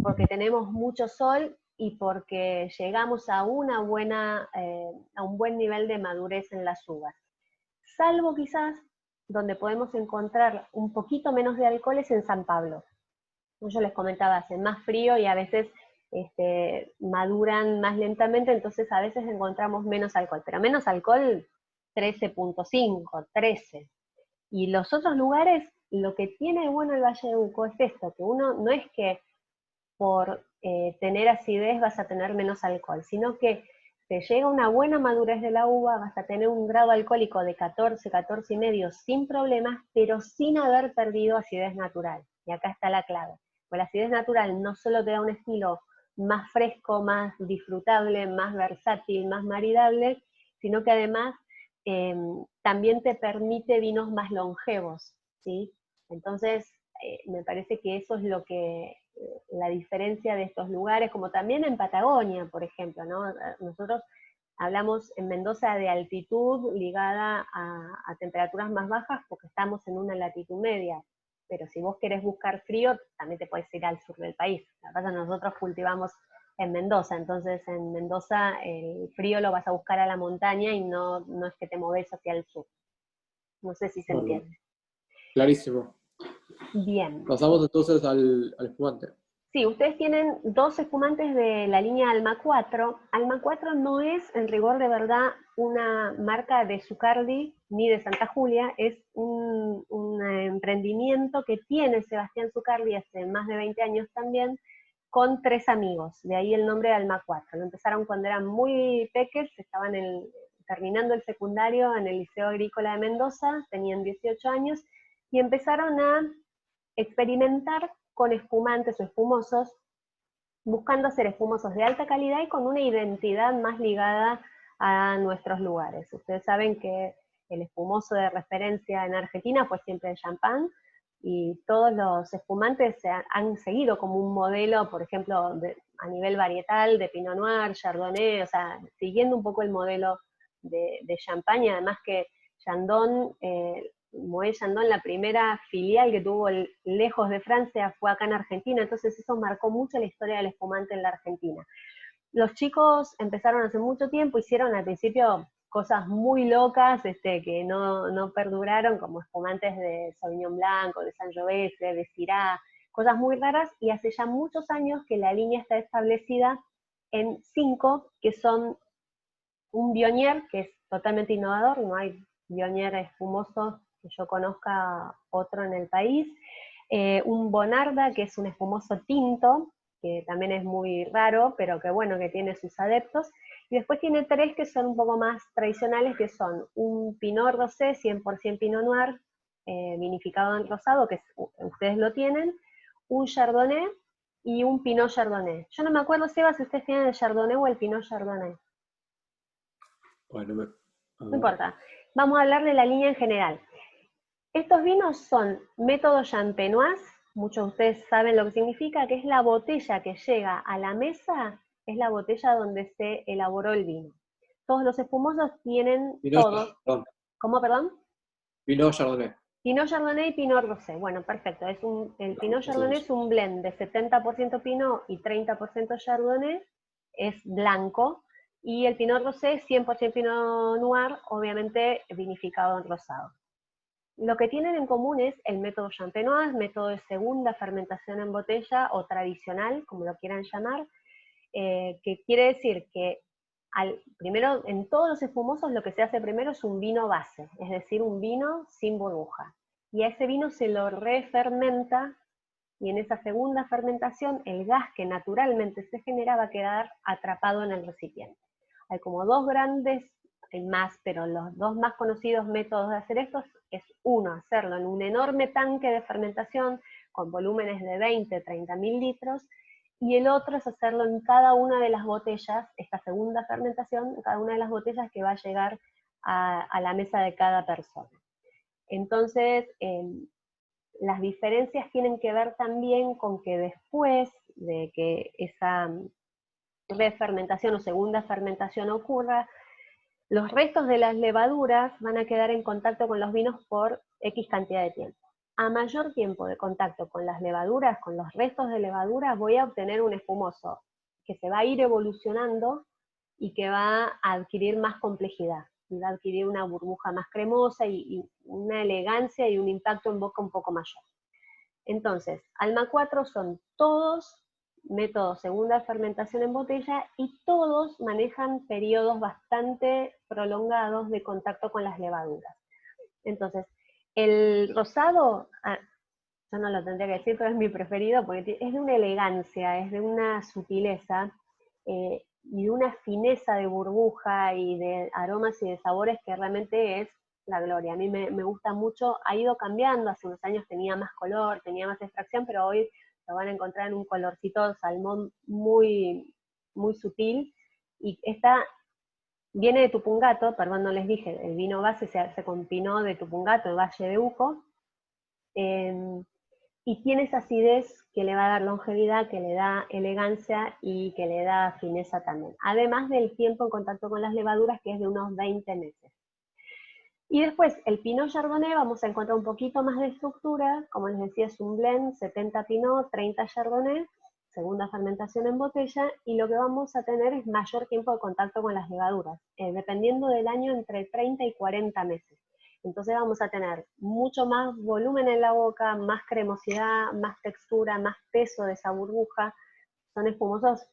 porque tenemos mucho sol y porque llegamos a a un buen nivel de madurez en las uvas. Salvo quizás donde podemos encontrar un poquito menos de alcohol es en San Pablo. Yo les comentaba, hace más frío y a veces maduran más lentamente, entonces a veces encontramos menos alcohol, pero menos alcohol 13.5, 13. Y los otros lugares, lo que tiene bueno el Valle de Uco es esto, que uno no es que por tener acidez vas a tener menos alcohol, sino que te llega una buena madurez de la uva, vas a tener un grado alcohólico de 14, 14,5 sin problemas, pero sin haber perdido acidez natural. Y acá está la clave. Pues la acidez natural no solo te da un estilo más fresco, más disfrutable, más versátil, más maridable, sino que además también te permite vinos más longevos, ¿sí? Entonces, me parece que eso es lo que la diferencia de estos lugares, como también en Patagonia, por ejemplo, ¿no? Nosotros hablamos en Mendoza de altitud ligada a temperaturas más bajas porque estamos en una latitud media, pero si vos querés buscar frío, también te puedes ir al sur del país. La verdad, nosotros cultivamos en Mendoza, entonces en Mendoza el frío lo vas a buscar a la montaña y no es que te moves hacia el sur. No sé si se Bueno, entiende. clarísimo. Bien. Pasamos entonces al espumante. Sí, ustedes tienen 2 espumantes de la línea Alma 4. Alma 4 no es, en rigor de verdad, una marca de Zucardi ni de Santa Julia, es un emprendimiento que tiene Sebastián Zucardi hace más de 20 años también, con 3 amigos, de ahí el nombre de Alma 4. Lo empezaron cuando eran muy peques, estaban terminando el secundario en el Liceo Agrícola de Mendoza, tenían 18 años, y empezaron a experimentar con espumantes o espumosos, buscando hacer espumosos de alta calidad y con una identidad más ligada a nuestros lugares. Ustedes saben que el espumoso de referencia en Argentina fue siempre el champán, y todos los espumantes han seguido como un modelo, por ejemplo, a nivel varietal, de Pinot Noir, Chardonnay, o sea, siguiendo un poco el modelo de champagne, además que Chandon, Moët Chandon, la primera filial que tuvo lejos de Francia fue acá en Argentina, entonces eso marcó mucho la historia del espumante en la Argentina. Los chicos empezaron hace mucho tiempo, hicieron al principio cosas muy locas que no perduraron, como espumantes de Sauvignon Blanco, de Sangiovese, de Syrah, cosas muy raras, y hace ya muchos años que la línea está establecida en 5, que son un Viognier, que es totalmente innovador, no hay Viognier espumoso que yo conozca otro en el país, un Bonarda, que es un espumoso tinto, que también es muy raro, pero que bueno, que tiene sus adeptos, y después tiene 3 que son un poco más tradicionales, que son un Pinot Rosé, 100% Pinot Noir, vinificado en rosado, que ustedes lo tienen, un Chardonnay y un Pinot Chardonnay. Yo no me acuerdo, Seba, si ustedes tienen el Chardonnay o el Pinot Chardonnay. Bueno, No importa. Vamos a hablar de la línea en general. Estos vinos son método champenoise, muchos de ustedes saben lo que significa, que es la botella que llega a la mesa, es la botella donde se elaboró el vino. Todos los espumosos tienen Pinot, todos. perdón. ¿Cómo, perdón? Pinot Chardonnay. Pinot Chardonnay y Pinot Rosé. Bueno, perfecto. El Pinot Chardonnay es un blend de 70% Pinot y 30% Chardonnay, es blanco, y el Pinot Rosé es 100% Pinot Noir, obviamente vinificado en rosado. Lo que tienen en común es el método champenoise, método de segunda fermentación en botella o tradicional, como lo quieran llamar, que quiere decir que primero en todos los espumosos lo que se hace primero es un vino base, es decir, un vino sin burbuja. Y a ese vino se lo refermenta, y en esa segunda fermentación el gas que naturalmente se genera va a quedar atrapado en el recipiente. Hay como 2 grandes, hay más, pero los 2 más conocidos métodos de hacer esto es uno, hacerlo en un enorme tanque de fermentación con volúmenes de 20, 30 mil litros, y el otro es hacerlo en cada una de las botellas, esta segunda fermentación, en cada una de las botellas que va a llegar a la mesa de cada persona. Entonces, las diferencias tienen que ver también con que después de que esa refermentación o segunda fermentación ocurra, los restos de las levaduras van a quedar en contacto con los vinos por X cantidad de tiempo. A mayor tiempo de contacto con las levaduras, con los restos de levadura, voy a obtener un espumoso que se va a ir evolucionando y que va a adquirir más complejidad, y va a adquirir una burbuja más cremosa y una elegancia y un impacto en boca un poco mayor. Entonces, Alma 4 son todos métodos segunda fermentación en botella, y todos manejan periodos bastante prolongados de contacto con las levaduras. Entonces, el rosado, yo no lo tendría que decir, pero es mi preferido porque es de una elegancia, es de una sutileza, de una fineza de burbuja y de aromas y de sabores que realmente es la gloria. A mí me gusta mucho, ha ido cambiando, hace unos años tenía más color, tenía más extracción, pero hoy lo van a encontrar en un colorcito salmón muy, muy sutil, y viene de Tupungato, perdón, no les dije, el vino base se hace con Pinot de Tupungato, el Valle de Uco, y tiene esa acidez que le va a dar longevidad, que le da elegancia y que le da fineza también. Además del tiempo en contacto con las levaduras, que es de unos 20 meses. Y después, el Pinot Chardonnay, vamos a encontrar un poquito más de estructura. Como les decía, es un blend, 70 Pinot, 30 Chardonnay, segunda fermentación en botella, y lo que vamos a tener es mayor tiempo de contacto con las levaduras, dependiendo del año, entre 30 y 40 meses. Entonces vamos a tener mucho más volumen en la boca, más cremosidad, más textura, más peso de esa burbuja. Son espumosos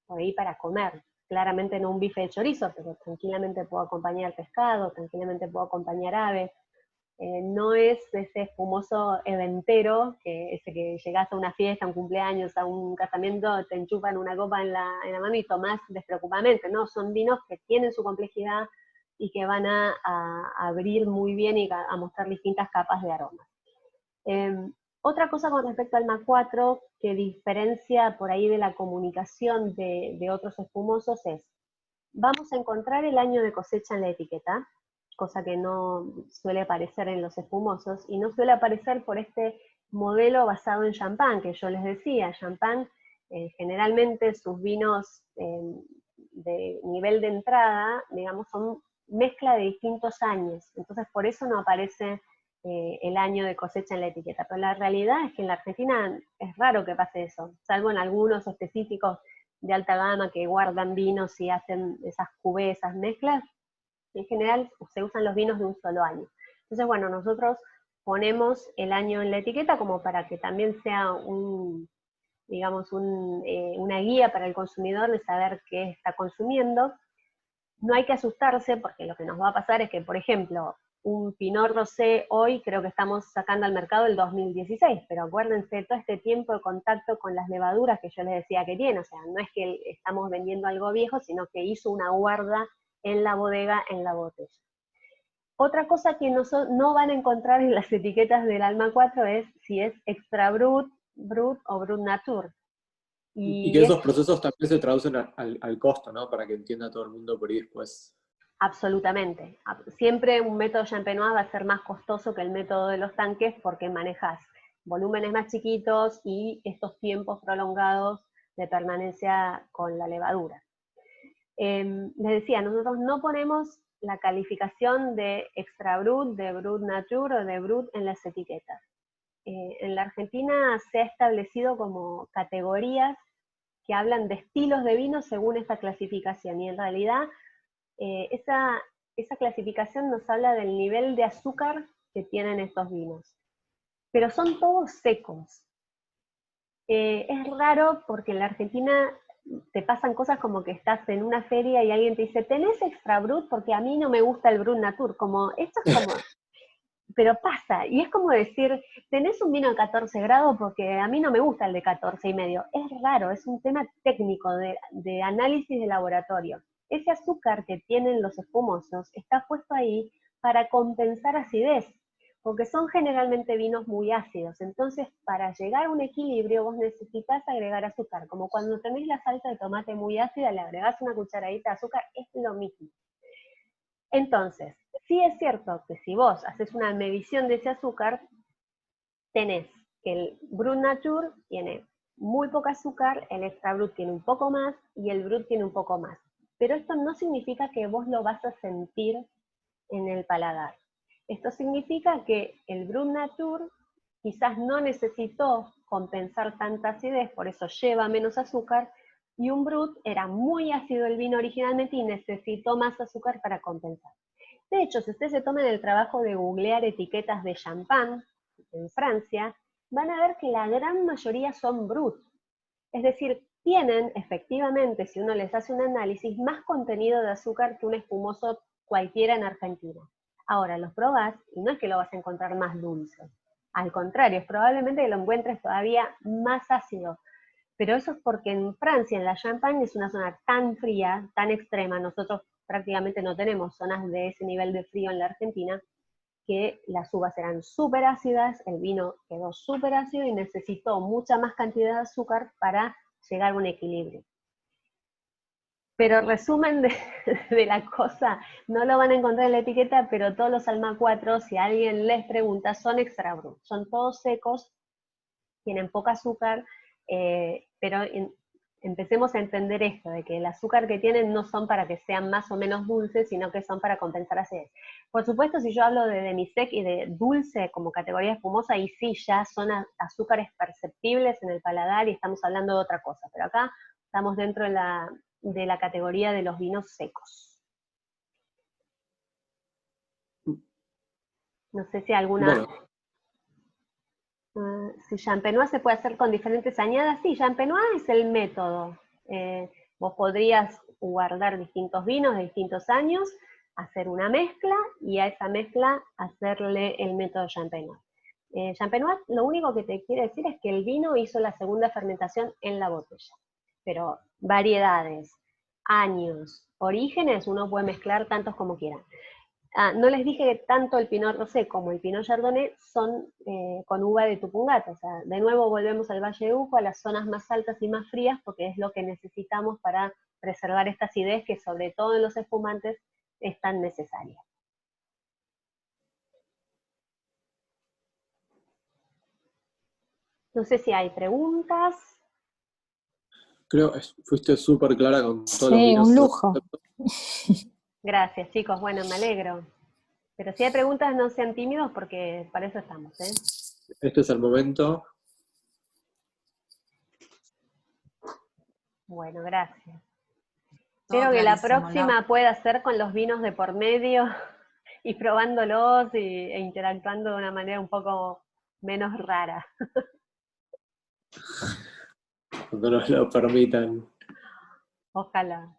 por ahí para comer. Claramente no un bife de chorizo, pero tranquilamente puedo acompañar pescado, tranquilamente puedo acompañar ave. No es ese espumoso eventero, ese que llegás a una fiesta, a un cumpleaños, a un casamiento, te enchupan una copa en la mano y tomás despreocupadamente, ¿no? Son vinos que tienen su complejidad y que van a abrir muy bien y a mostrar distintas capas de aromas. Otra cosa con respecto al MA4, que diferencia por ahí de la comunicación de otros espumosos, es, vamos a encontrar el año de cosecha en la etiqueta, cosa que no suele aparecer en los espumosos, y no suele aparecer por este modelo basado en champán, que yo les decía. Champán, generalmente sus vinos de nivel de entrada, digamos, son mezcla de distintos años, entonces por eso no aparece el año de cosecha en la etiqueta. Pero la realidad es que en la Argentina es raro que pase eso, salvo en algunos específicos de alta gama que guardan vinos y hacen esas cuvées, esas mezclas. En general se usan los vinos de un solo año. Entonces, bueno, nosotros ponemos el año en la etiqueta como para que también sea digamos, una guía para el consumidor de saber qué está consumiendo. No hay que asustarse, porque lo que nos va a pasar es que, por ejemplo, un Pinot Rosé hoy creo que estamos sacando al mercado el 2016, pero acuérdense todo este tiempo de contacto con las levaduras que yo les decía que tiene, o sea, no es que estamos vendiendo algo viejo, sino que hizo una guarda en la bodega, en la botella. Otra cosa que no van a encontrar en las etiquetas del Alma 4 es si es extra brut, brut o brut nature. Y que esos procesos también se traducen al costo, ¿no? Para que entienda todo el mundo por ahí después. Absolutamente. Siempre un método champenois va a ser más costoso que el método de los tanques porque manejas volúmenes más chiquitos y estos tiempos prolongados de permanencia con la levadura. Les decía, nosotros no ponemos la calificación de extra brut, de brut nature o de brut en las etiquetas. En la Argentina se ha establecido como categorías que hablan de estilos de vino según esta clasificación, y en realidad esa clasificación nos habla del nivel de azúcar que tienen estos vinos. Pero son todos secos. Es raro porque en la Argentina te pasan cosas como que estás en una feria y alguien te dice, ¿tenés extra brut? Porque a mí no me gusta el brut nature. Como, esto es como, pero pasa. Y es como decir, ¿tenés un vino de 14 grados? Porque a mí no me gusta el de 14,5. Es raro, es un tema técnico de análisis de laboratorio. Ese azúcar que tienen los espumosos está puesto ahí para compensar acidez, porque son generalmente vinos muy ácidos. Entonces, para llegar a un equilibrio, vos necesitas agregar azúcar. Como cuando tenés la salsa de tomate muy ácida, le agregás una cucharadita de azúcar, es lo mismo. Entonces, sí es cierto que si vos haces una medición de ese azúcar, tenés que el Brut Nature tiene muy poco azúcar, el Extra Brut tiene un poco más y el Brut tiene un poco más. Pero esto no significa que vos lo vas a sentir en el paladar. Esto significa que el Brut Nature quizás no necesitó compensar tanta acidez, por eso lleva menos azúcar, y un Brut era muy ácido el vino originalmente y necesitó más azúcar para compensar. De hecho, si ustedes se toman el trabajo de googlear etiquetas de champán en Francia, van a ver que la gran mayoría son Brut. Es decir, tienen efectivamente, si uno les hace un análisis, más contenido de azúcar que un espumoso cualquiera en Argentina. Ahora, los probás y no es que lo vas a encontrar más dulce. Al contrario, es probablemente que lo encuentres todavía más ácido. Pero eso es porque en Francia, en la Champagne, es una zona tan fría, tan extrema, nosotros prácticamente no tenemos zonas de ese nivel de frío en la Argentina, que las uvas eran súper ácidas, el vino quedó súper ácido y necesitó mucha más cantidad de azúcar para llegar a un equilibrio. Pero resumen de la cosa, no lo van a encontrar en la etiqueta, pero todos los Alma 4, si alguien les pregunta, son extra brut, son todos secos, tienen poca azúcar, pero empecemos a entender esto, de que el azúcar que tienen no son para que sean más o menos dulces, sino que son para compensar acidez. Por supuesto, si yo hablo de demi-sec y de dulce como categoría espumosa, ahí sí ya son azúcares perceptibles en el paladar y estamos hablando de otra cosa, pero acá estamos dentro de la categoría de los vinos secos. No sé si alguna... Bueno, si Champenois se puede hacer con diferentes añadas, sí, Champenois es el método. Vos podrías guardar distintos vinos de distintos años, hacer una mezcla y a esa mezcla hacerle el método Champenois. Champenois lo único que te quiere decir es que el vino hizo la segunda fermentación en la botella. Pero variedades, años, orígenes, uno puede mezclar tantos como quiera. No les dije que tanto el Pinot Rosé como el Pinot Chardonnay son con uva de Tupungato. O sea, de nuevo volvemos al Valle de Uco, a las zonas más altas y más frías, porque es lo que necesitamos para preservar esta acidez que sobre todo en los espumantes es tan necesaria. No sé si hay preguntas. creo que fuiste súper clara con todos los Sí, un vinos. lujo. Gracias, chicos. Bueno, me alegro. Pero si hay preguntas, no sean tímidos porque para eso estamos, ¿eh? Este es el momento. Bueno, gracias. Todo Espero que la clarísimo, próxima pueda ser con los vinos de por medio y probándolos e interactuando de una manera un poco menos rara. Cuando nos lo permitan. Ojalá.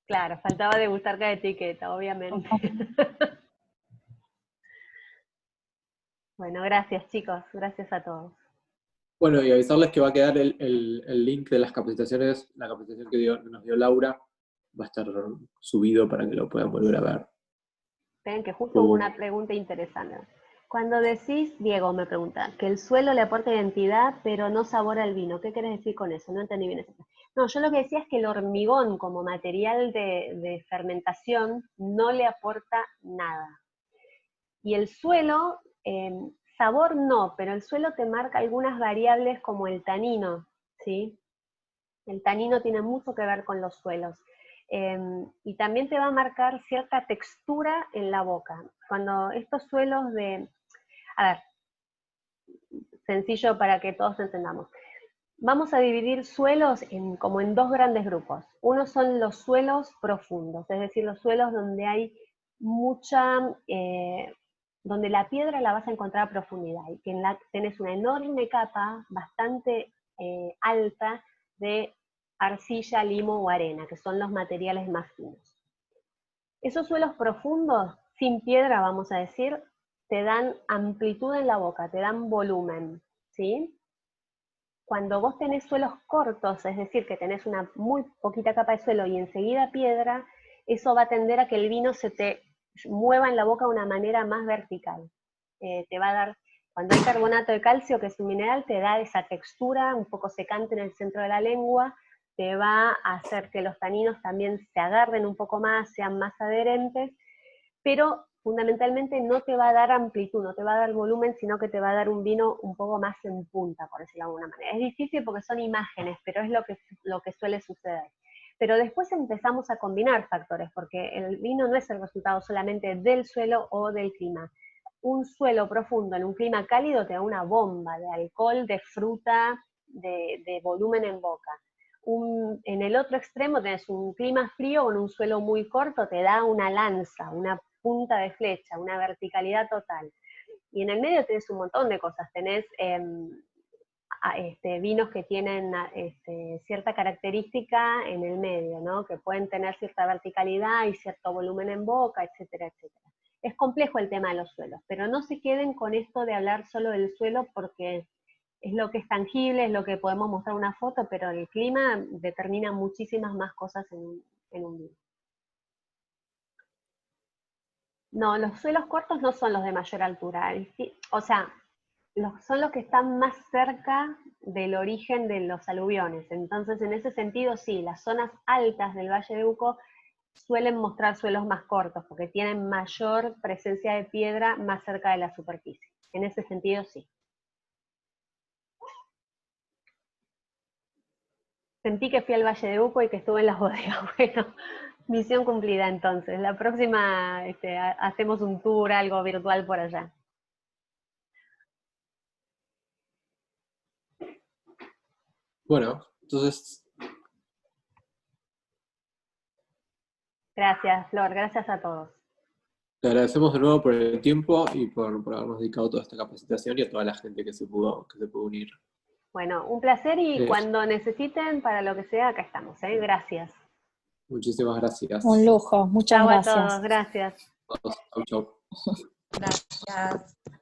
Claro, faltaba degustar cada etiqueta, obviamente. Bueno, gracias chicos, gracias a todos. Bueno, y avisarles que va a quedar el link de las capacitaciones, la capacitación que nos dio Laura, va a estar subido para que lo puedan volver a ver. Ven que justo hubo una pregunta interesante. Cuando decís, Diego me pregunta, que el suelo le aporta identidad, pero no sabor al vino, ¿qué querés decir con eso? No entendí bien eso. No, yo lo que decía es que el hormigón como material de fermentación no le aporta nada. Y el suelo, sabor no, pero el suelo te marca algunas variables como el tanino, ¿sí? El tanino tiene mucho que ver con los suelos. Y también te va a marcar cierta textura en la boca. Cuando estos suelos a ver, sencillo para que todos entendamos. Vamos a dividir suelos como en dos grandes grupos. Uno son los suelos profundos, es decir, los suelos donde hay donde la piedra la vas a encontrar a profundidad y que tenés una enorme capa bastante alta de arcilla, limo o arena, que son los materiales más finos. Esos suelos profundos, sin piedra vamos a decir, te dan amplitud en la boca, te dan volumen, ¿sí? Cuando vos tenés suelos cortos, es decir, que tenés una muy poquita capa de suelo y enseguida piedra, eso va a tender a que el vino se te mueva en la boca de una manera más vertical. Te va a dar, cuando hay carbonato de calcio, que es un mineral, te da esa textura un poco secante en el centro de la lengua, te va a hacer que los taninos también se agarren un poco más, sean más adherentes, pero fundamentalmente no te va a dar amplitud, no te va a dar volumen, sino que te va a dar un vino un poco más en punta, por decirlo de alguna manera. Es difícil porque son imágenes, pero es lo que suele suceder. Pero después empezamos a combinar factores, porque el vino no es el resultado solamente del suelo o del clima. Un suelo profundo en un clima cálido te da una bomba de alcohol, de fruta, de volumen en boca. En el otro extremo tenés un clima frío con un suelo muy corto, te da una lanza, una punta de flecha, una verticalidad total. Y en el medio tenés un montón de cosas, tenés vinos que tienen cierta característica en el medio, ¿no? Que pueden tener cierta verticalidad y cierto volumen en boca, etcétera, etcétera. Es complejo el tema de los suelos, pero no se queden con esto de hablar solo del suelo porque es lo que es tangible, es lo que podemos mostrar en una foto, pero el clima determina muchísimas más cosas en un vivo. No, los suelos cortos no son los de mayor altura. O sea, son los que están más cerca del origen de los aluviones. Entonces, en ese sentido, sí, las zonas altas del Valle de Uco suelen mostrar suelos más cortos, porque tienen mayor presencia de piedra más cerca de la superficie. En ese sentido, sí. Sentí que fui al Valle de Uco y que estuve en las bodegas. Bueno, misión cumplida entonces. La próxima hacemos un tour, algo virtual por allá. Bueno, entonces, Gracias, Flor. Gracias a todos. te agradecemos de nuevo por el tiempo y por habernos dedicado toda esta capacitación y a toda la gente que se pudo unir. Bueno, un placer y cuando necesiten, para lo que sea, acá estamos. Gracias. Muchísimas gracias. Un lujo, muchas Chau gracias. a todos, gracias. Chau, chau. Gracias.